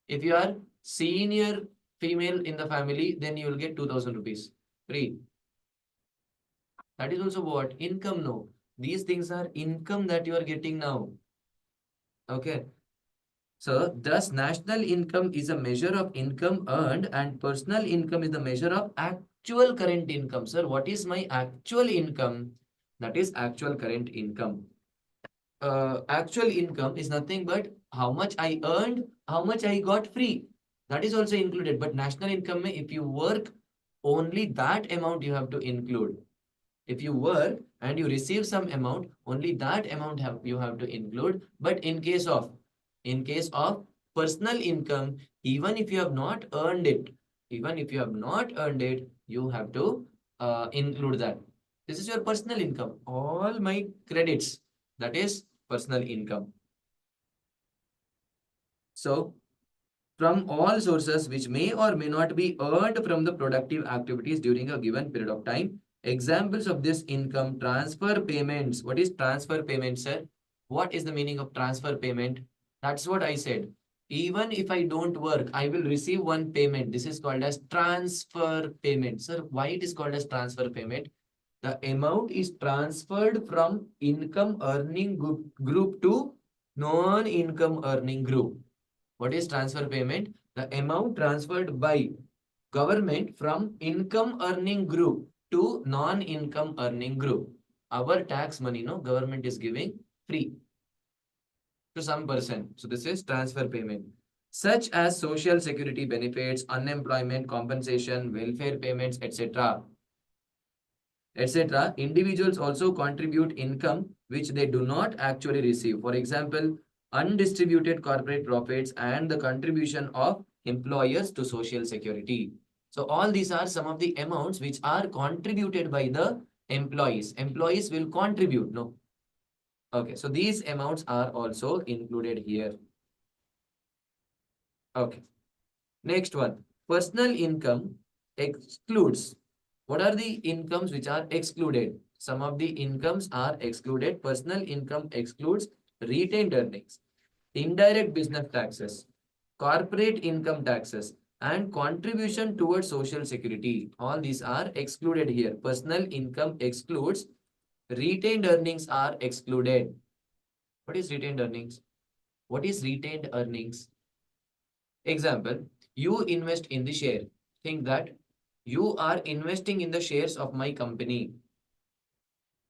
If you are senior female in the family, then you will get 2000 rupees. Free. That is also what? Income, no. These things are income that you are getting now. Okay. So, thus, national income is a measure of income earned and personal income is the measure of actual current income. Sir, what is my actual income? That is actual current income. Actual income is nothing but how much I earned, how much I got free. That is also included. But national income, if you work, only that amount you have to include. If you work and you receive some amount, only that amount you have to include. But in case of personal income, even if you have not earned it, you have to include that. This is your personal income. All my credits, that is personal income. So, from all sources which may or may not be earned from the productive activities during a given period of time. Examples of this income: transfer payments. What is transfer payment, sir? What is the meaning of transfer payment? That's what I said. Even if I don't work, I will receive one payment. This is called as transfer payment. Sir, why it is called as transfer payment? The amount is transferred from income earning group to non-income earning group. What is transfer payment? The amount transferred by government from income earning group to non-income earning group. Our tax money, no, government is giving free to some person. So this is transfer payment. Such as social security benefits, unemployment compensation, welfare payments, etc. etc. Individuals also contribute income which they do not actually receive. For example, undistributed corporate profits and the contribution of employers to social security. So all these are some of the amounts which are contributed by the employees. Employees will contribute, no? Okay, so these amounts are also included here. Okay. Next one, personal income excludes. What are the incomes which are excluded? Some of the incomes are excluded. Personal income excludes retained earnings, indirect business taxes, corporate income taxes, and contribution towards social security. All these are excluded here. Personal income excludes, retained earnings are excluded. What is retained earnings? What is retained earnings? Example, you invest in the share. Think that you are investing in the shares of my company.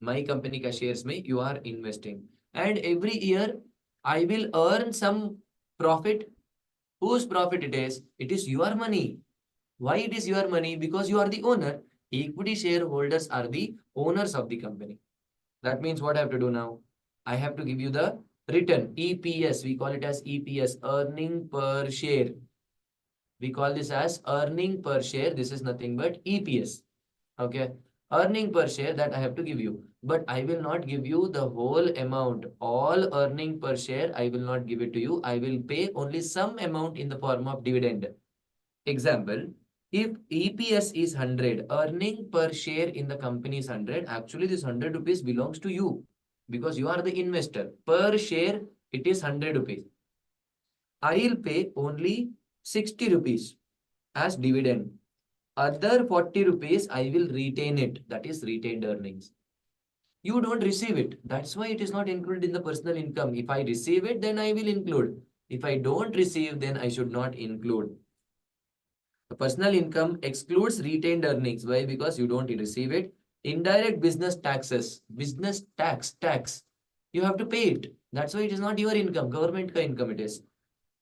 My company ka shares mein you are investing. And every year I will earn some profit. Whose profit it is? It is your money. Why it is your money? Because you are the owner. Equity shareholders are the owners of the company. That means what I have to do now? I have to give you the return. EPS. We call it as EPS. Earning per share. We call this as earning per share. This is nothing but EPS. Okay. Earning per share that I have to give you. But I will not give you the whole amount. All earning per share, I will not give it to you. I will pay only some amount in the form of dividend. Example, if EPS is 100, earning per share in the company is 100, actually this 100 rupees belongs to you because you are the investor. Per share, it is 100 rupees. I will pay only 60 rupees as dividend. Other 40 rupees, I will retain it. That is retained earnings. You don't receive it. That's why it is not included in the personal income. If I receive it, then I will include. If I don't receive, then I should not include. The personal income excludes retained earnings. Why? Because you don't receive it. Indirect business taxes. Business tax. You have to pay it. That's why it is not your income. Government ka income it is.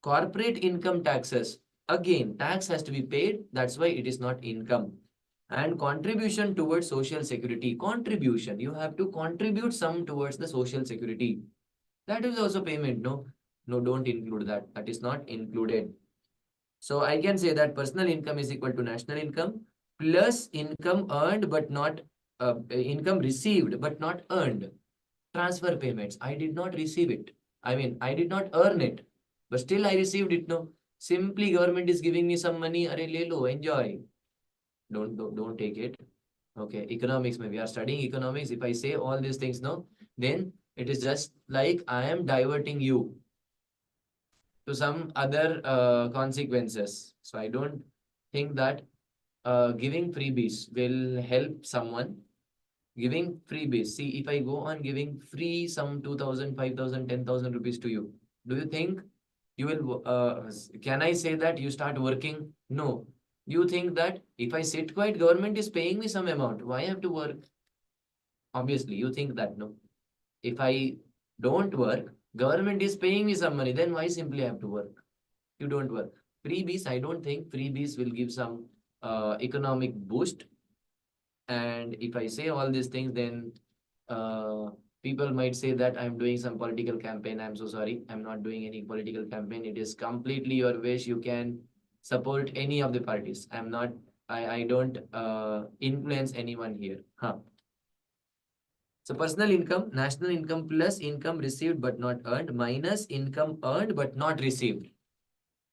Corporate income taxes. Again, tax has to be paid. That's why it is not income. And contribution towards social security. Contribution. You have to contribute some towards the social security. That is also payment. No, no, don't include that. That is not included. So I can say that personal income is equal to national income plus income earned but not income received but not earned. Transfer payments. I did not receive it. I mean, I did not earn it, but still I received it. No, simply government is giving me some money. Arey le lo, enjoy. Don't take it. Okay, economics. Maybe we are studying economics. If I say all these things, no, then it is just like I am diverting you to some other consequences. So I don't think that giving freebies will help someone. Giving freebies. See, if I go on giving free some 2,000, 5,000, 10,000 rupees to you, do you think you will, can I say that you start working? No. You think that if I sit quiet, government is paying me some amount. Why I have to work? Obviously, you think that, no. If I don't work, government is paying me some money, then why simply I have to work? You don't work. Freebies, I don't think freebies will give some economic boost. And if I say all these things, then people might say that I'm doing some political campaign. I'm so sorry. I'm not doing any political campaign. It is completely your wish. You can support any of the parties. I don't influence anyone here. Huh. So personal income, national income plus income received but not earned minus income earned but not received.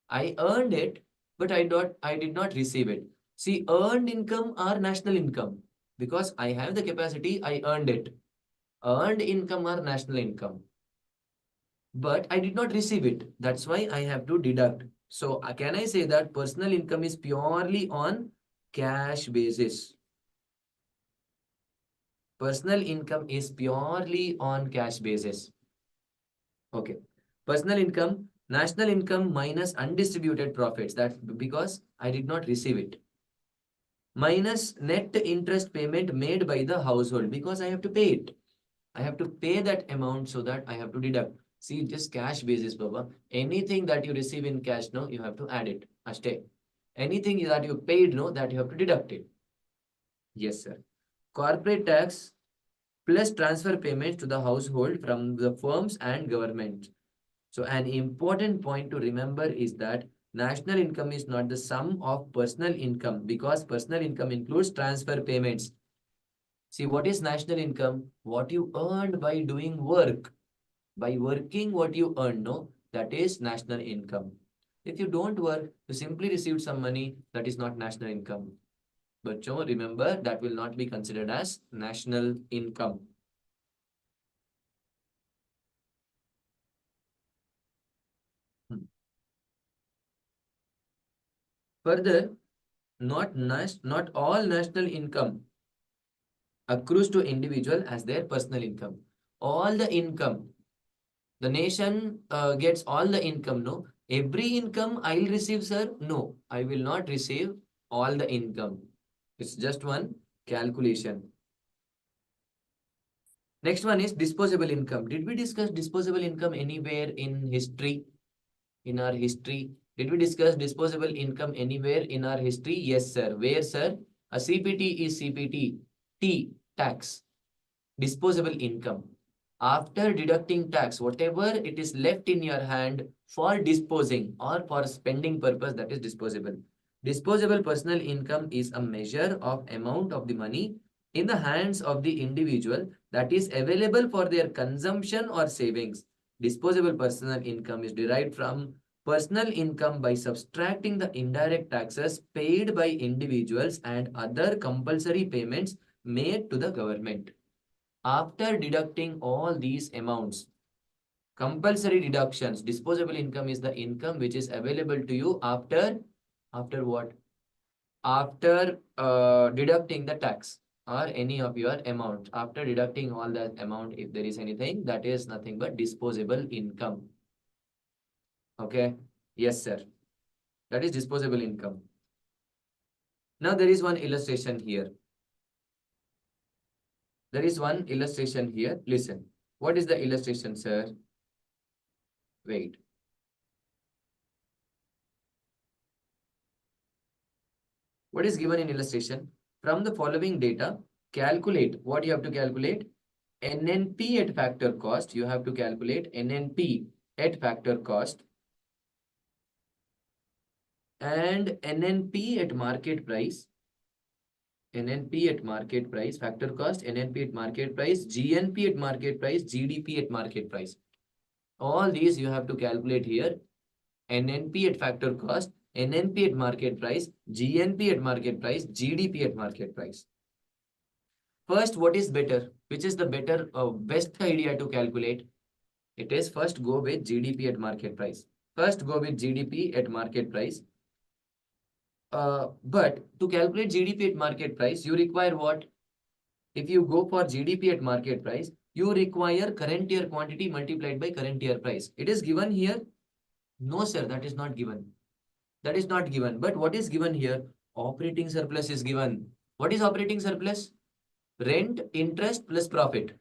I earned it, but I did not receive it. See, earned income or national income. Because I have the capacity, I earned it. Earned income or national income. But I did not receive it. That's why I have to deduct. So can I say that personal income is purely on cash basis? Personal income is purely on cash basis. Okay. Personal income, national income minus undistributed profits. That's because I did not receive it. Minus net interest payment made by the household because I have to pay it. I have to pay that amount so that I have to deduct. See, just cash basis, Baba. Anything that you receive in cash, no, you have to add it. Ashte. Anything that you paid, no, that you have to deduct it. Yes, sir. Corporate tax plus transfer payments to the household from the firms and government. So an important point to remember is that national income is not the sum of personal income because personal income includes transfer payments. See, what is national income? What you earned by doing work. By working what you earn, no? That is national income. If you don't work, you simply receive some money, that is not national income. But remember, that will not be considered as national income. Further, not all national income accrues to individual as their personal income. All the income, the nation gets all the income, no? Every income I'll receive, sir? No, I will not receive all the income. It's just one calculation. Next one is disposable income. Did we discuss disposable income anywhere in history? In our history? Did we discuss disposable income anywhere in our history? Yes, sir. Where, sir? A CPT is CPT. T, tax. Disposable income. After deducting tax, whatever it is left in your hand for disposing or for spending purpose, that is disposable. Disposable personal income is a measure of amount of the money in the hands of the individual that is available for their consumption or savings. Disposable personal income is derived from personal income by subtracting the indirect taxes paid by individuals and other compulsory payments made to the government. After deducting all these amounts, compulsory deductions, disposable income is the income which is available to you after what? After deducting the tax or any of your amount. After deducting all that amount, if there is anything, that is nothing but disposable income. Okay? Yes, sir. That is disposable income. Now there is one illustration here. There is one illustration here. Listen. What is the illustration, sir? Wait. What is given in illustration? From the following data, calculate. What you have to calculate? NNP at factor cost. You have to calculate NNP at factor cost and NNP at market price. NNP at market price, factor cost, NNP at market price, GNP at market price, GDP at market price. All these you have to calculate here. NNP at factor cost, NNP at market price, GNP at market price, GDP at market price. First, what is better? Which is the better, best idea to calculate? It is first go with GDP at market price. First go with GDP at market price. But to calculate GDP at market price, you require what? If you go for GDP at market price, you require current year quantity multiplied by current year price. It is given here. No, sir, that is not given. That is not given. But what is given here? Operating surplus is given. What is operating surplus? Rent, interest plus profit.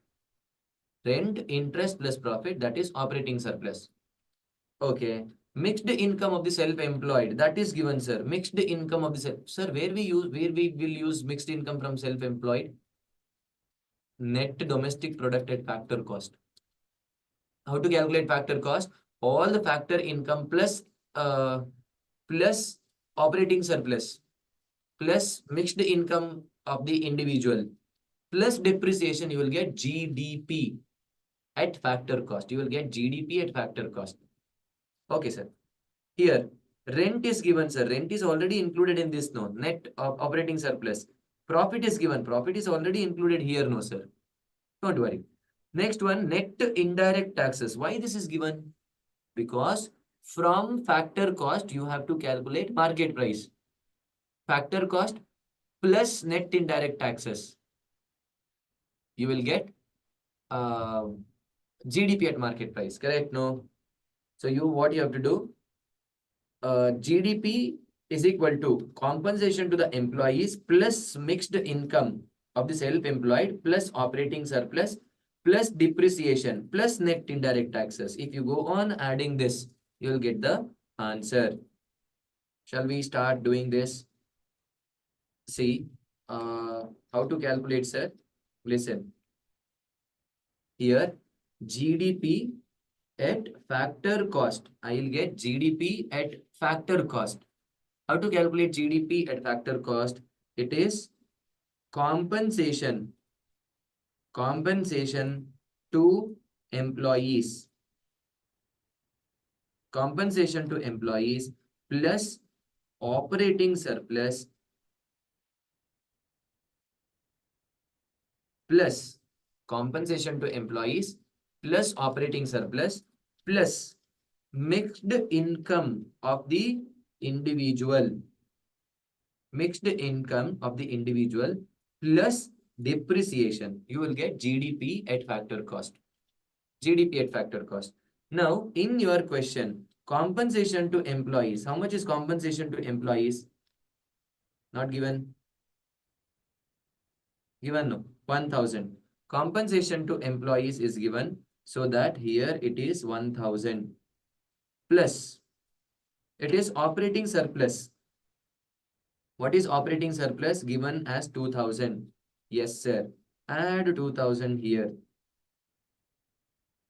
Rent, interest plus profit, that is operating surplus. Okay. Mixed income of the self-employed, that is given, sir. Mixed income of the self. Sir, where we will use mixed income from self-employed? Net domestic product at factor cost. How to calculate factor cost? All the factor income plus plus operating surplus plus mixed income of the individual plus depreciation, you will get GDP at factor cost. You will get GDP at factor cost. Okay, sir. Here, rent is given, sir. Rent is already included in this, no. Net operating surplus. Profit is given. Profit is already included here, no, sir. Don't worry. Next one, net indirect taxes. Why this is given? Because from factor cost, you have to calculate market price. Factor cost plus net indirect taxes. You will get GDP at market price. Correct? No. So what you have to do? GDP is equal to compensation to the employees plus mixed income of the self-employed plus operating surplus plus depreciation plus net indirect taxes. If you go on adding this, you will get the answer. Shall we start doing this? See how to calculate, sir. Listen. Here, GDP at factor cost. I will get GDP at factor cost. How to calculate GDP at factor cost? It is compensation to employees. Compensation to employees plus operating surplus plus compensation to employees plus operating surplus plus mixed income of the individual. Mixed income of the individual plus depreciation. You will get GDP at factor cost. GDP at factor cost. Now, in your question, compensation to employees. How much is compensation to employees? Not given. Given, no. 1,000. Compensation to employees is given. So that here it is 1,000 plus. It is operating surplus. What is operating surplus? Given as 2,000. Yes, sir. Add 2,000 here.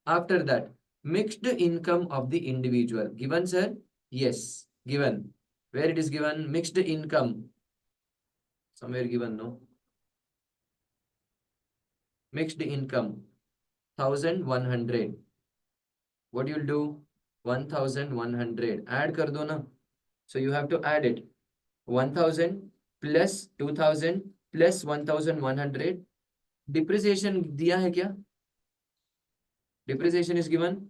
After that, mixed income of the individual. Given, sir? Yes, given. Where it is given? Mixed income. Somewhere given, no? Mixed income. 1,100. What you will do? 1,100. Add kar do na. So you have to add it. 1,000 plus 2,000 plus 1,100. Depreciation diya hai kya? Depreciation is given?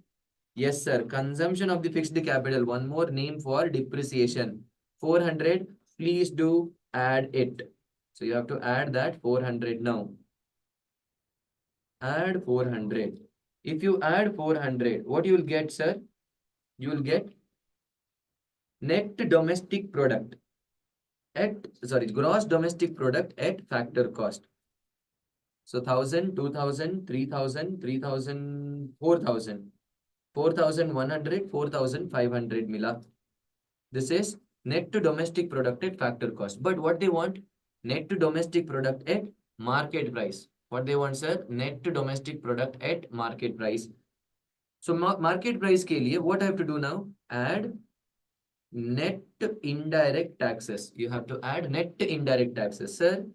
Yes, sir. Consumption of the fixed capital. One more name for depreciation. 400. Please do add it. So you have to add that 400 now. Add 400. If you add 400, what you will get, sir? You will get net domestic product at, gross domestic product at factor cost. So 1,000, 2,000, 3,000, 3,000, 4,000. 4,100, 4,500 mila. This is net to domestic product at factor cost. But what they want? Net to domestic product at market price. What they want, sir? Net to domestic product at market price. So market price के लिए what I have to do now? Add net indirect taxes. You have to add net indirect taxes. Sir,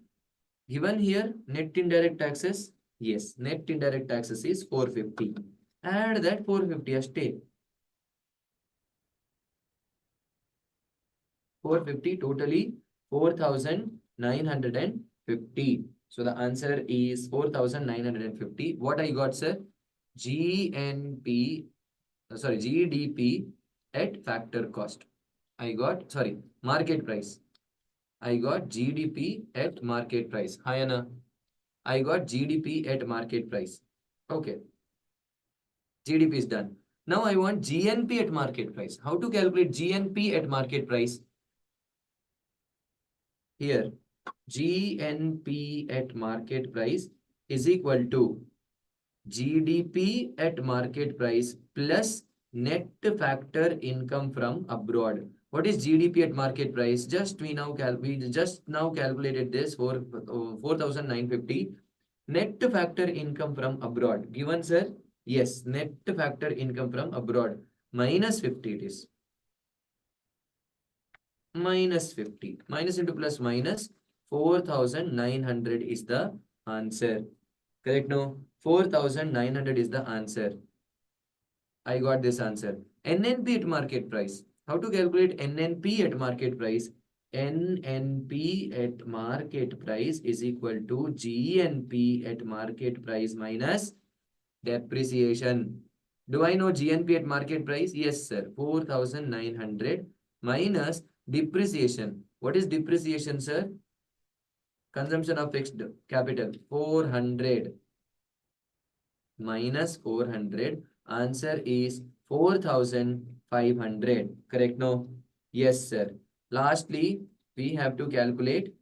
given here net indirect taxes. Yes, net indirect taxes is 450. Add that 450 as stay. 450 totally 4,950. So the answer is 4,950. What I got, sir? GNP, sorry, GDP at factor cost. I got, sorry, market price. I got GDP at market price. Hi, Anna. I got GDP at market price. Okay. GDP is done. Now I want GNP at market price. How to calculate GNP at market price? Here, GNP at market price is equal to GDP at market price plus net factor income from abroad. What is GDP at market price? Just we just now calculated this for 4,950. Net factor income from abroad. Given, sir? Yes, net factor income from abroad. Minus 50 it is. Minus 50. Minus into plus minus. 4,900 is the answer. Correct, no? 4,900 is the answer. I got this answer. NNP at market price. How to calculate NNP at market price? NNP at market price is equal to GNP at market price minus depreciation. Do I know GNP at market price? Yes, sir. 4,900 minus depreciation. What is depreciation, sir? Consumption of fixed capital. 400 minus 400. Answer is 4,500. Correct, no? Yes, sir. Lastly, we have to calculate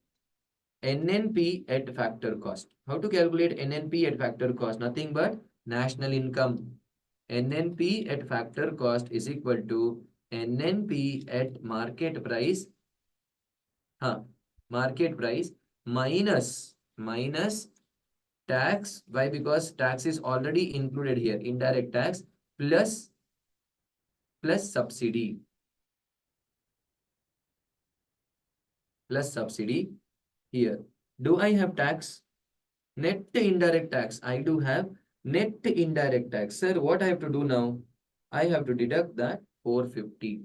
NNP at factor cost. How to calculate NNP at factor cost? Nothing but national income. NNP at factor cost is equal to NNP at market price. Market price minus tax. Why? Because tax is already included here. Indirect tax plus subsidy. Plus subsidy here. Do I have tax? Net indirect tax. I do have net indirect tax. Sir, what I have to do now? I have to deduct that 450.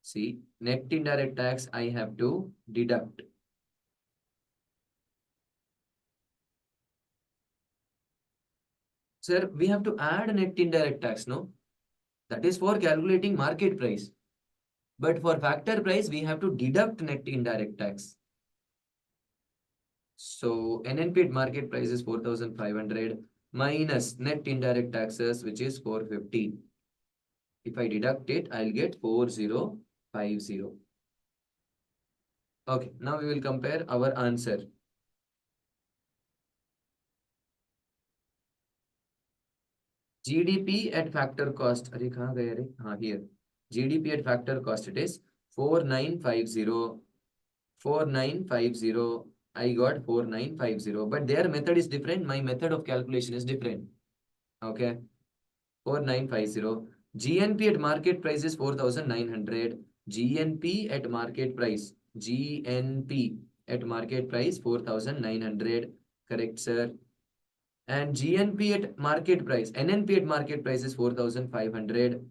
See, net indirect tax I have to deduct. Sir, we have to add net indirect tax, no? That is for calculating market price. But for factor price, we have to deduct net indirect tax. So NNP at market price is 4,500 minus net indirect taxes, which is 450. If I deduct it, I'll get 4,050. Okay, now we will compare our answer. GDP at factor cost. Are kahan gaya re? Here. GDP at factor cost, it is 4,950. 4,950. I got 4,950. But their method is different. My method of calculation is different. Okay. 4,950. GNP at market price is 4,900. GNP at market price. GNP at market price 4,900. Correct, sir. And GNP at market price. NNP at market price is 4,500.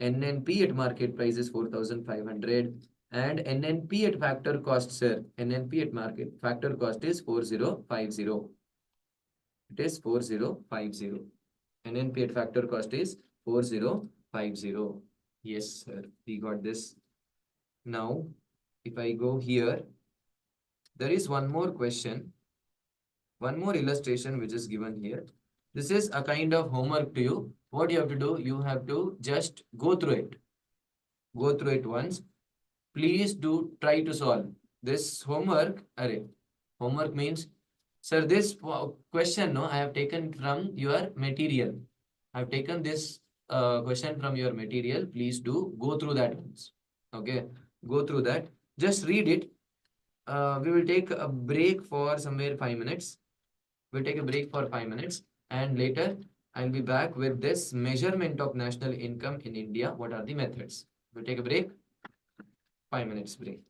NNP at market price is 4,500. And NNP at factor cost, sir. NNP at market factor cost is 4,050. It is 4,050. NNP at factor cost is 4,050. Yes, sir. We got this. Now, if I go here, there is one more question. One more illustration which is given here. This is a kind of homework to you. What you have to do, you have to just go through it. Go through it once. Please do try to solve this homework. Homework means, sir, this question, no, I have taken from your material. I have taken this question from your material. Please do go through that once. Okay, go through that. Just read it. We will take a break for somewhere 5 minutes. We'll take a break for 5 minutes, and later I'll be back with this measurement of national income in India. What are the methods? We'll take a break, 5 minutes break.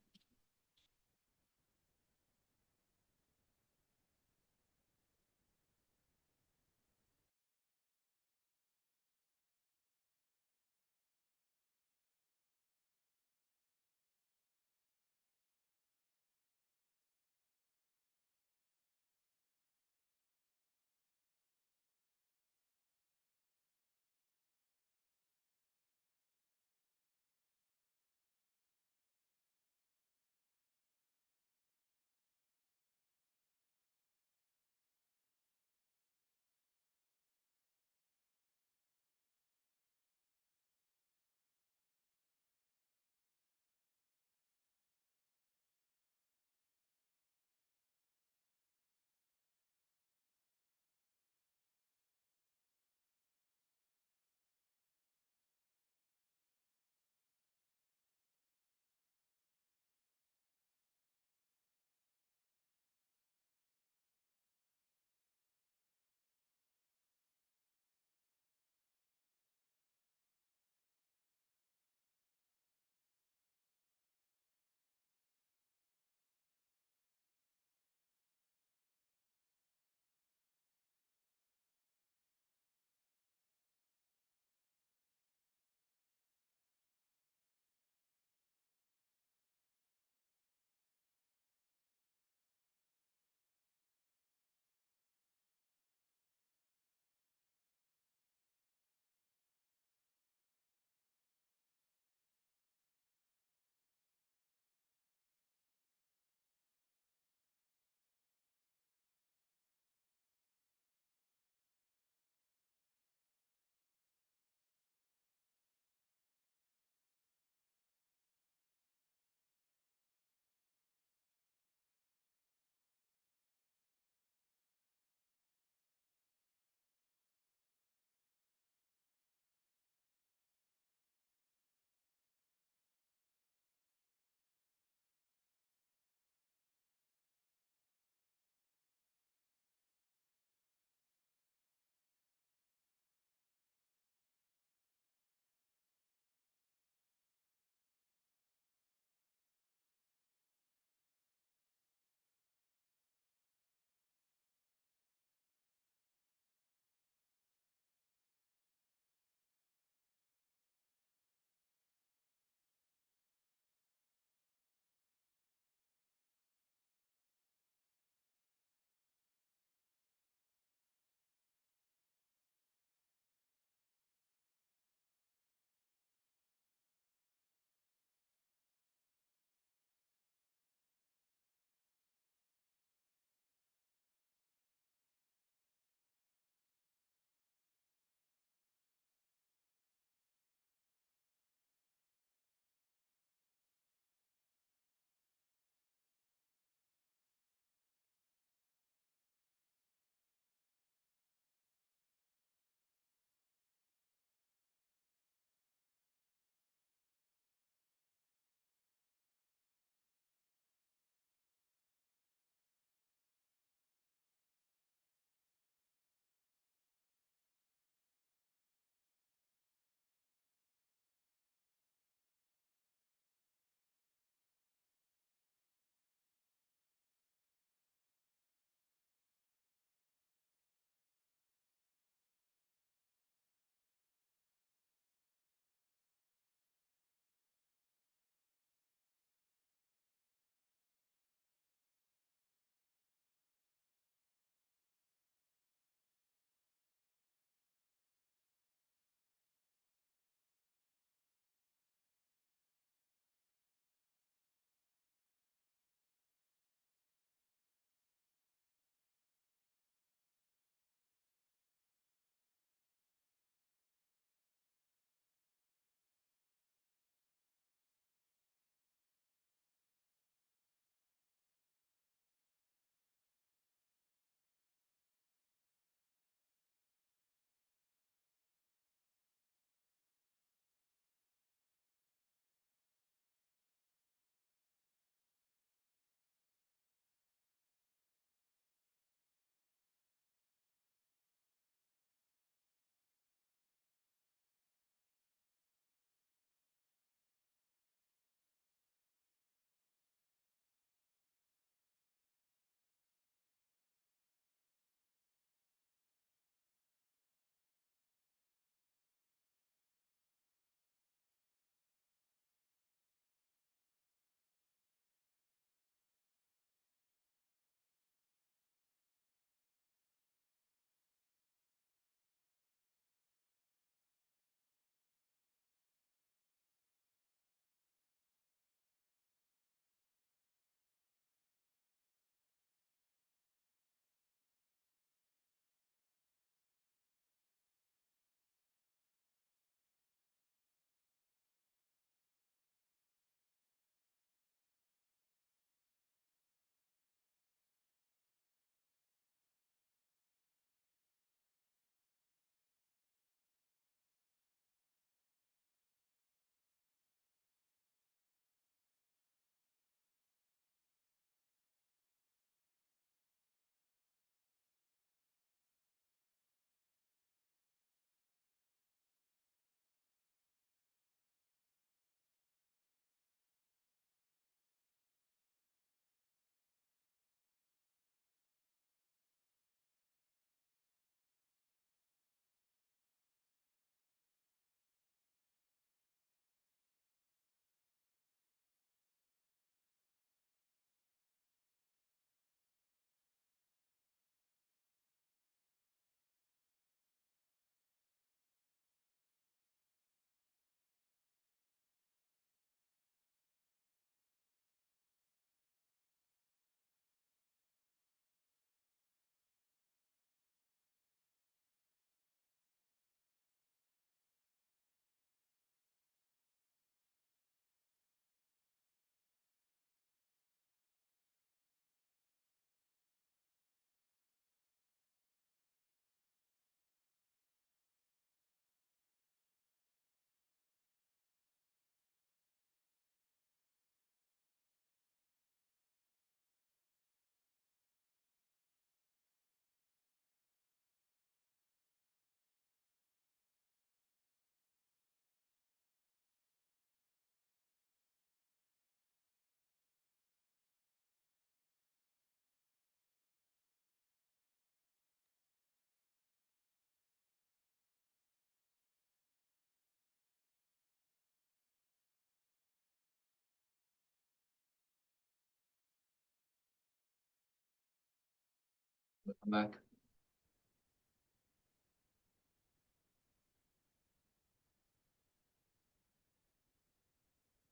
Welcome back.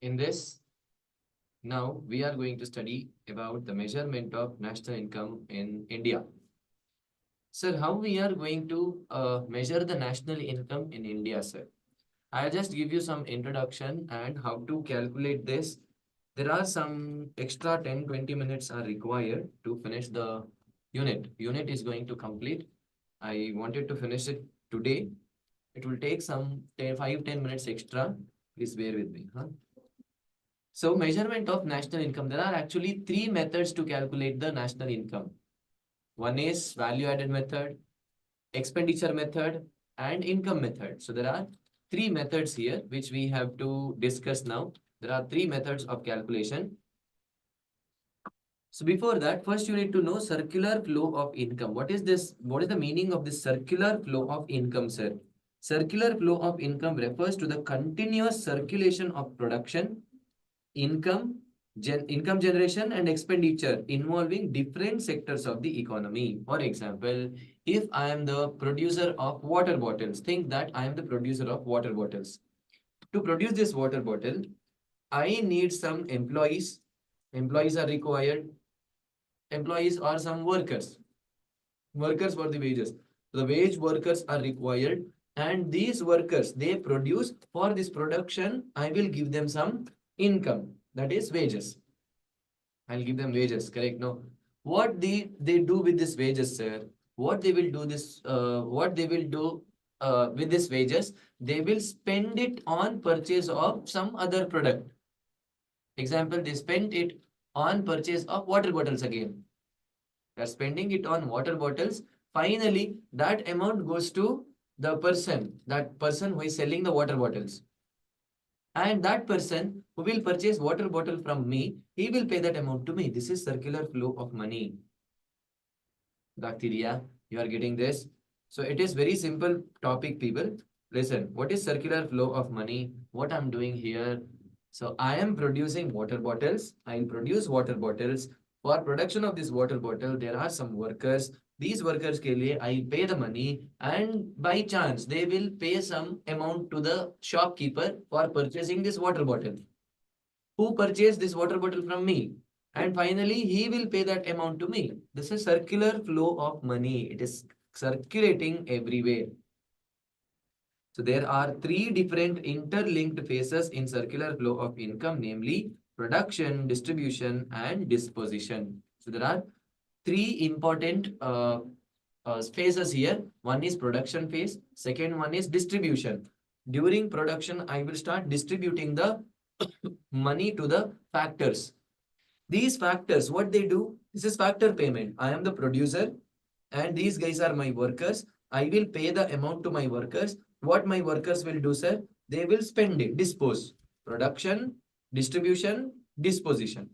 In this, now we are going to study about the measurement of national income in India. Sir, how we are going to measure the national income in India, sir? I'll just give you some introduction and how to calculate this. There are some extra 10-20 minutes are required to finish the unit. Unit is going to complete. I wanted to finish it today. It will take some 5-10 minutes extra. Please bear with me. Huh? So measurement of national income. There are actually three methods to calculate the national income. One is value added method, expenditure method, and income method. So there are three methods here which we have to discuss now. There are three methods of calculation. So before that, first you need to know circular flow of income. What is this? What is the meaning of this circular flow of income, sir? Circular flow of income refers to the continuous circulation of production, income, income generation and expenditure involving different sectors of the economy. For example, if I am the producer of water bottles, think that I am the producer of water bottles. To produce this water bottle, I need some employees. Employees are required. Employees are some workers. Workers for the wages. The wage workers are required, and these workers, they produce. For this production, I will give them some income, that is wages. I'll give them wages, correct? No. What they do with this wages, sir? What they will do with this wages? They will spend it on purchase of some other product. Example, they spend it on purchase of water bottles again. They are spending it on water bottles. Finally, that amount goes to that person who is selling the water bottles. And that person who will purchase water bottle from me, he will pay that amount to me. This is circular flow of money. Bacteria, you are getting this? So it is very simple topic, people. Listen, what is circular flow of money? What I'm doing here? So I am producing water bottles. I will produce water bottles. For production of this water bottle, there are some workers. These workers ke liye I pay the money, and by chance they will pay some amount to the shopkeeper for purchasing this water bottle. Who purchased this water bottle from me? And finally, he will pay that amount to me. This is circular flow of money. It is circulating everywhere. So there are three different interlinked phases in circular flow of income, namely production, distribution, and disposition. So there are three important phases here. One is production phase. Second one is distribution. During production, I will start distributing the money to the factors. These factors, what they do, this is factor payment. I am the producer and these guys are my workers. I will pay the amount to my workers. What my workers will do, sir? They will spend it, dispose. Production, distribution, disposition.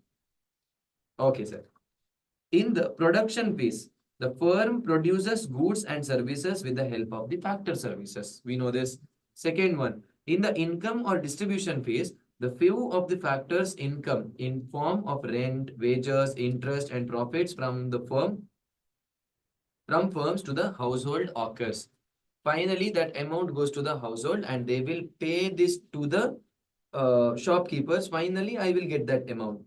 Okay, sir. In the production phase, the firm produces goods and services with the help of the factor services. We know this. Second one, in the income or distribution phase, the few of the factors income in form of rent, wages, interest, and profits from the firms to the household occurs. Finally, that amount goes to the household and they will pay this to the shopkeepers. Finally, I will get that amount.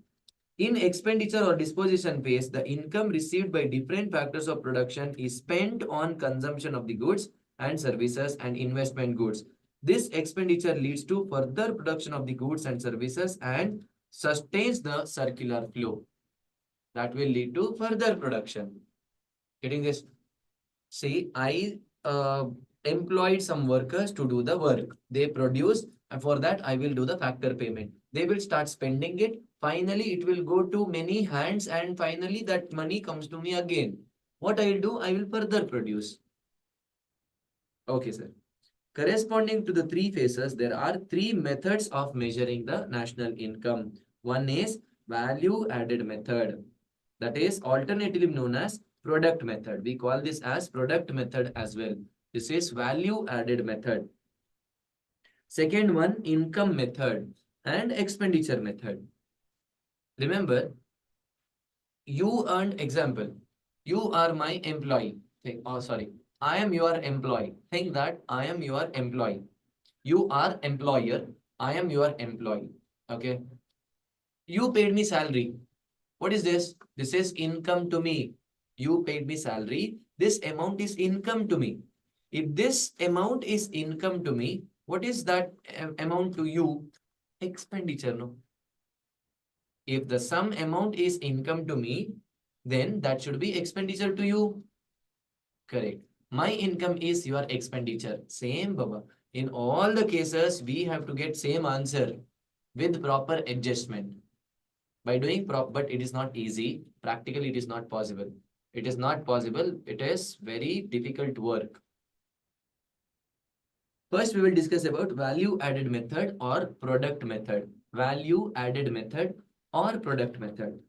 In expenditure or disposition phase, the income received by different factors of production is spent on consumption of the goods and services and investment goods. This expenditure leads to further production of the goods and services and sustains the circular flow. That will lead to further production. Getting this? See, I employed some workers to do the work. They produce, and for that I will do the factor payment. They will start spending it. Finally, it will go to many hands, and finally that money comes to me again. What I will do, I will further produce. Okay, sir. Corresponding to the three phases, there are three methods of measuring the national income. One is value added method. That is alternatively known as product method. We call this as product method as well. This is value added method. Second one, income method and expenditure method. Remember, you earned, example, You are my employee. Think, oh, sorry. I am your employee. Think that I am your employee. You are employer. I am your employee. Okay. You paid me salary. What is this? This is income to me. You paid me salary. This amount is income to me. If this amount is income to me, what is that amount to you? Expenditure, no? If the sum amount is income to me, then that should be expenditure to you. Correct. My income is your expenditure. Same, Baba. In all the cases, we have to get same answer with proper adjustment. By doing but it is not easy. Practically, it is not possible. It is not possible. It is very difficult work. First, we will discuss about value added method or product method. Value added method or product method.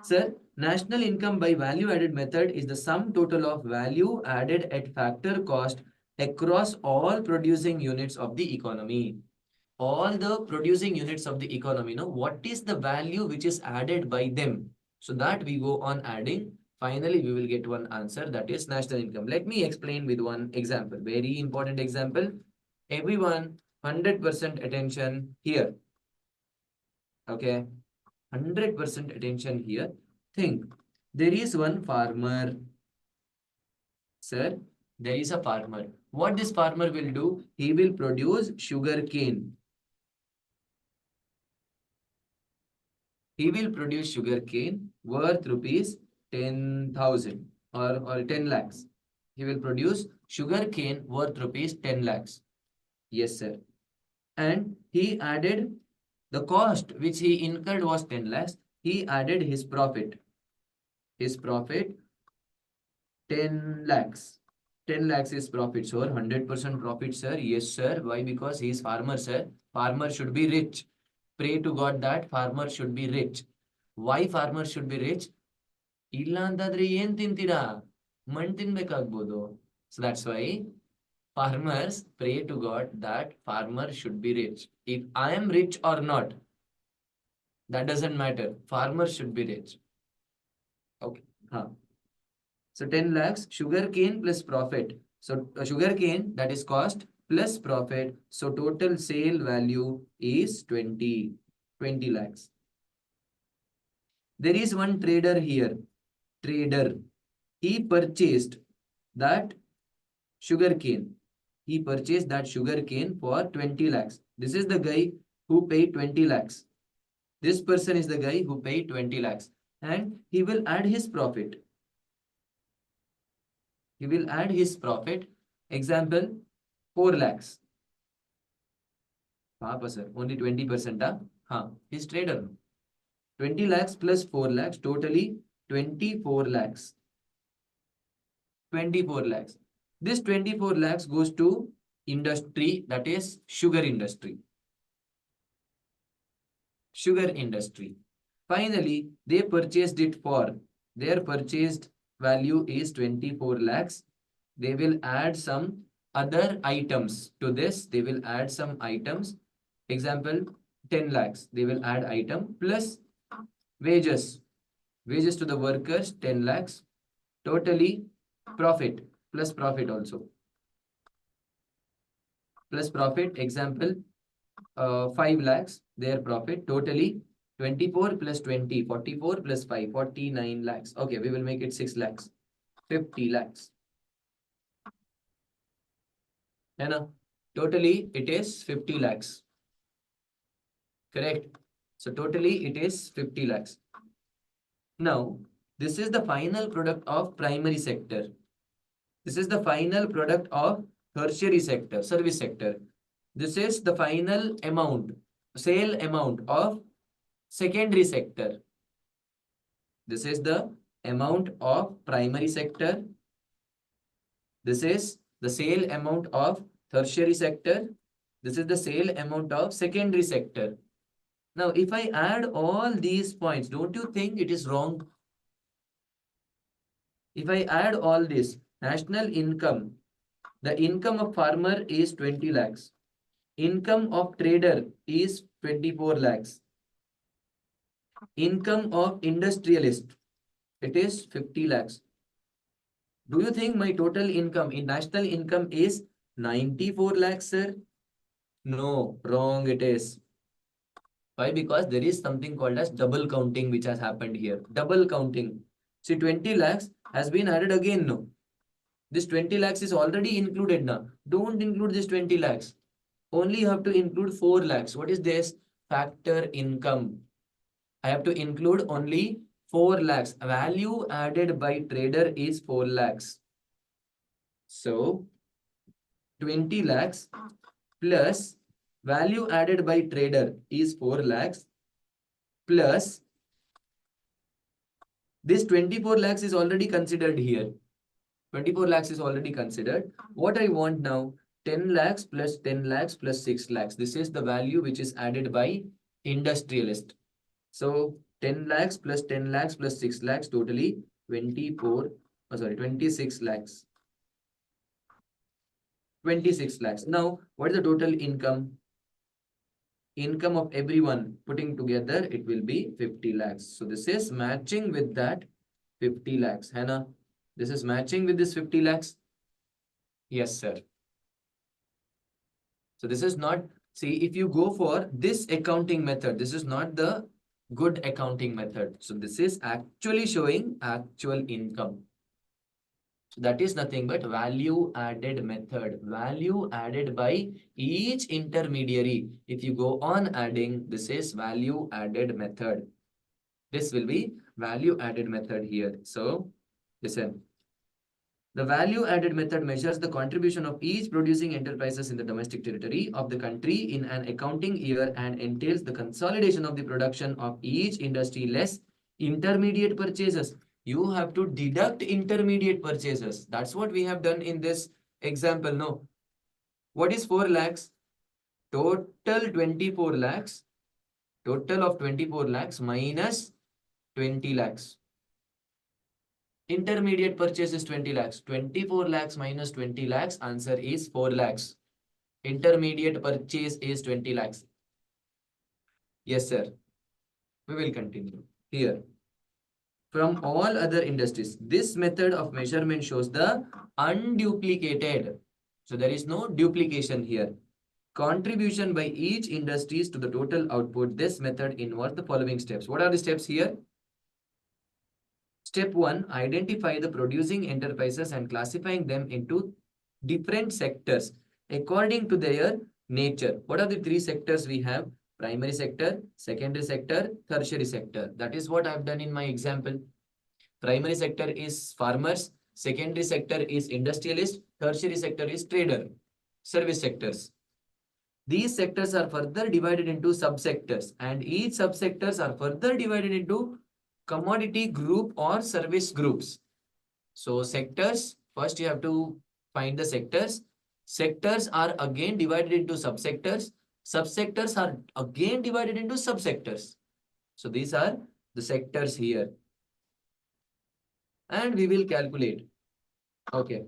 Sir, national income by value added method is the sum total of value added at factor cost across all producing units of the economy. All the producing units of the economy, what is the value which is added by them? So that we go on adding. Finally, we will get one answer, that is national income. Let me explain with one example. Very important example. Everyone, 100% attention here. Okay. 100% attention here. Think, there is one farmer. Sir, there is a farmer. What this farmer will do? He will produce sugar cane. He will produce sugar cane worth rupees 10,000 or 10 lakhs. He will produce sugar cane worth rupees 10 lakhs. Yes, sir. And he added the cost which he incurred was 10 lakhs. He added his profit. His profit 10 lakhs. 10 lakhs is profit, sir. 100% profit, sir. Yes, sir. Why? Because he is farmer, sir. Farmer should be rich. Pray to God that farmer should be rich. Why farmer should be rich? ಇಲ್ಲ ಅಂತಂದ್ರೆ ಏನ್ ತಿಂತೀರಾ? ಮಣ್ಣು ತಿನ್ಬೇಕಾಗ್ಬೋದು. So that's why farmers pray to God that farmer should be rich. If I am rich or not, that doesn't matter. Farmer should be rich. Okay. Huh. So 10 lakhs, sugar cane plus profit. So sugar cane, that is cost plus profit. So total sale value is 20 lakhs. There is one trader here. Trader. He purchased that sugar cane. He purchased that sugar cane for 20 lakhs. This is the guy who paid 20 lakhs. This person is the guy who paid 20 lakhs. And he will add his profit. He will add his profit. Example, 4 lakhs. Papa sir, only 20%. He's trader. 20 lakhs plus 4 lakhs, totally 24 lakhs. 24 lakhs. This 24 lakhs goes to industry, that is sugar industry. Sugar industry. Finally, they purchased it for, their purchased value is 24 lakhs. They will add some other items to this. They will add some items. Example, 10 lakhs. They will add item plus wages. Wages to the workers, 10 lakhs. Totally profit plus profit also. Plus profit, example, 5 lakhs, their profit. Totally 24 plus 20, 44 plus 5, 49 lakhs. Okay, we will make it 6 lakhs. 50 lakhs. Totally it is 50 lakhs. Correct. So totally it is 50 lakhs. Now, this is the final product of primary sector. This is the final product of tertiary sector, service sector. This is the final amount, sale amount of secondary sector. This is the amount of primary sector. This is the sale amount of tertiary sector. This is the sale amount of secondary sector. Now, if I add all these points, don't you think it is wrong? If I add all this, national income, the income of farmer is 20 lakhs. Income of trader is 24 lakhs. Income of industrialist, it is 50 lakhs. Do you think my total income in national income is 94 lakhs, sir? No, wrong it is. Why? Because there is something called as double counting which has happened here. Double counting. See, 20 lakhs has been added again now. This 20 lakhs is already included now. Don't include this 20 lakhs. Only you have to include 4 lakhs. What is this? Factor income. I have to include only 4 lakhs. Value added by trader is 4 lakhs. So 20 lakhs plus value added by trader is 4 lakhs plus this 24 lakhs is already considered here. 24 lakhs is already considered. What I want now, 10 lakhs plus 10 lakhs plus 6 lakhs. This is the value which is added by industrialist. So 10 lakhs plus 10 lakhs plus 6 lakhs, totally 26 lakhs. 26 lakhs. Now, what is the total income? Income of everyone putting together, it will be 50 lakhs. So this is matching with that 50 lakhs. Hannah, this is matching with this 50 lakhs. Yes, sir. So this is not, see, if you go for this accounting method, this is not the good accounting method. So this is actually showing actual income. So that is nothing but value added method. Value added by each intermediary. If you go on adding, this is value added method. This will be value added method here. So listen. The value-added method measures the contribution of each producing enterprises in the domestic territory of the country in an accounting year and entails the consolidation of the production of each industry less intermediate purchases. You have to deduct intermediate purchases. That's what we have done in this example. No. What is 4 lakhs? Total 24 lakhs. Total of 24 lakhs minus 20 lakhs. Intermediate purchase is 20 lakhs. 24 lakhs minus 20 lakhs. Answer is 4 lakhs. Intermediate purchase is 20 lakhs. Yes, sir. We will continue. Here. From all other industries, this method of measurement shows the unduplicated. So there is no duplication here. Contribution by each industries to the total output. This method involves the following steps. What are the steps here? Step 1, identify the producing enterprises and classifying them into different sectors according to their nature. What are the 3 sectors we have? Primary sector, secondary sector, tertiary sector. That is what I have done in my example. Primary sector is farmers, secondary sector is industrialist, tertiary sector is trader, service sectors. These sectors are further divided into subsectors and each subsectors are further divided into commodity group or service groups. So sectors, first you have to find the sectors. Sectors are again divided into subsectors. Subsectors are again divided into subsectors. So these are the sectors here. And we will calculate. Okay.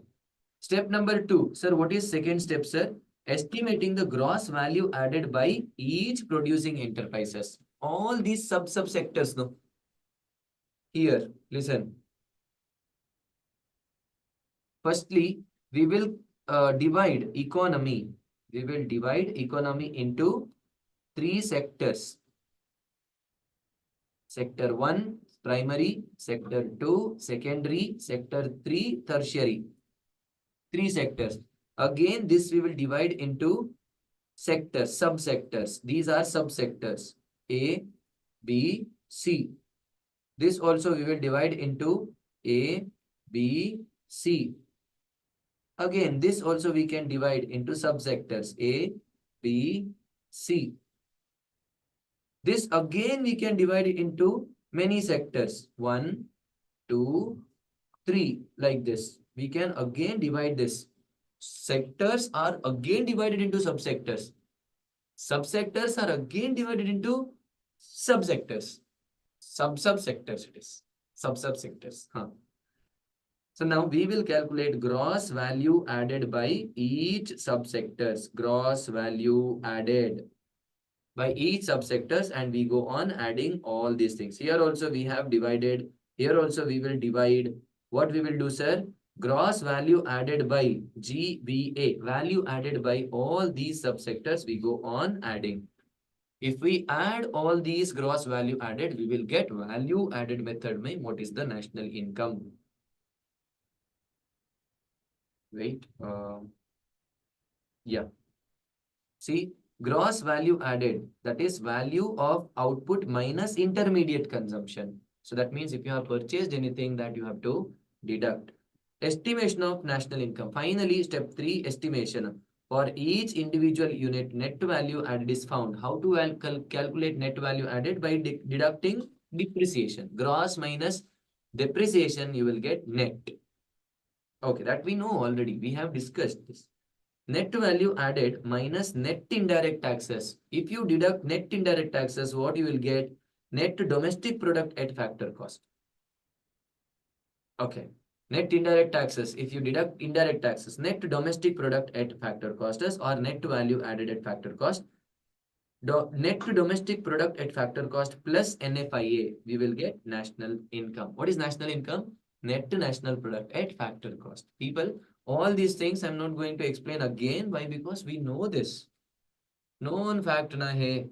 Step number 2. Sir, what is second step, sir? Estimating the gross value added by each producing enterprises. All these subsectors, no? Here, listen. Firstly, we will divide economy. We will divide economy into 3 sectors. Sector 1, primary. Sector 2, secondary. Sector 3, tertiary. 3 sectors. Again, this we will divide into sectors, subsectors. These are subsectors. A, B, C. This also we will divide into A, B, C. Again, this also we can divide into subsectors A, B, C. This again we can divide it into many sectors. 1, 2, 3, like this. We can again divide this. Sectors are again divided into subsectors. Subsectors are again divided into subsectors. Subsectors it is. Subsectors. Huh. So now we will calculate gross value added by each subsectors. Gross value added by each subsectors, and we go on adding all these things. Here also we have divided. Here also we will divide. What we will do, sir? Gross value added by GVA, value added by all these subsectors, we go on adding. If we add all these gross value added, we will get value added method mein what is the national income. Wait, yeah. See, gross value added, that is value of output minus intermediate consumption. So that means if you have purchased anything that you have to deduct. Estimation of national income. Finally, step 3, estimation. For each individual unit, net value added is found. How to calculate net value added? By deducting depreciation. Gross minus depreciation, you will get net. Okay, that we know already. We have discussed this. Net value added minus net indirect taxes. If you deduct net indirect taxes, what you will get? Net domestic product at factor cost. Okay. Net indirect taxes. If you deduct indirect taxes, net domestic product at factor cost is or net value added at factor cost. Net to domestic product at factor cost plus NFIA, we will get national income. What is national income? Net to national product at factor cost. People, all these things I'm not going to explain again. Why? Because we know this. Known fact na hai.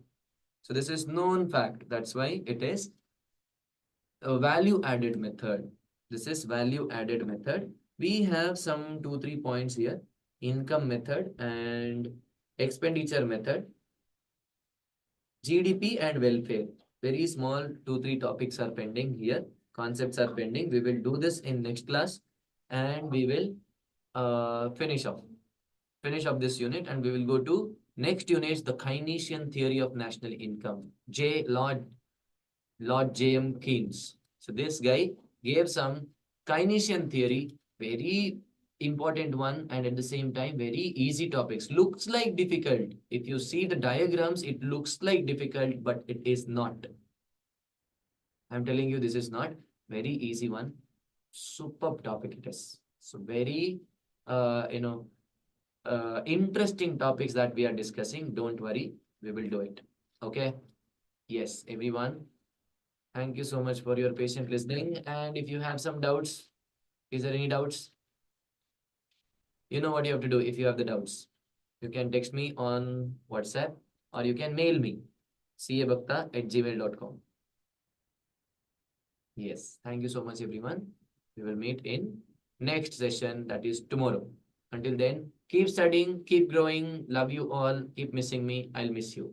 So this is known fact. That's why it is a value added method. This is value added method. We have some 2-3 points here. Income method and expenditure method. GDP and welfare. Very small 2-3 topics are pending here. Concepts are pending. We will do this in next class and we will finish off this unit and we will go to next unit, the Keynesian theory of national income. Lord J.M. Keynes. So this guy gave some Keynesian theory, very important one, and at the same time very easy topics. Looks like difficult. If you see the diagrams, it looks like difficult, but it is not. I'm telling you, this is not very easy one. Superb topic it is. So very, interesting topics that we are discussing. Don't worry, we will do it. Okay. Yes, everyone. Thank you so much for your patient listening. And if you have some doubts, is there any doubts? You know what you have to do if you have the doubts. You can text me on WhatsApp or you can mail me cabhaktha@gmail.com. Yes, thank you so much, everyone. We will meet in next session, that is tomorrow. Until then, keep studying, keep growing. Love you all. Keep missing me. I'll miss you.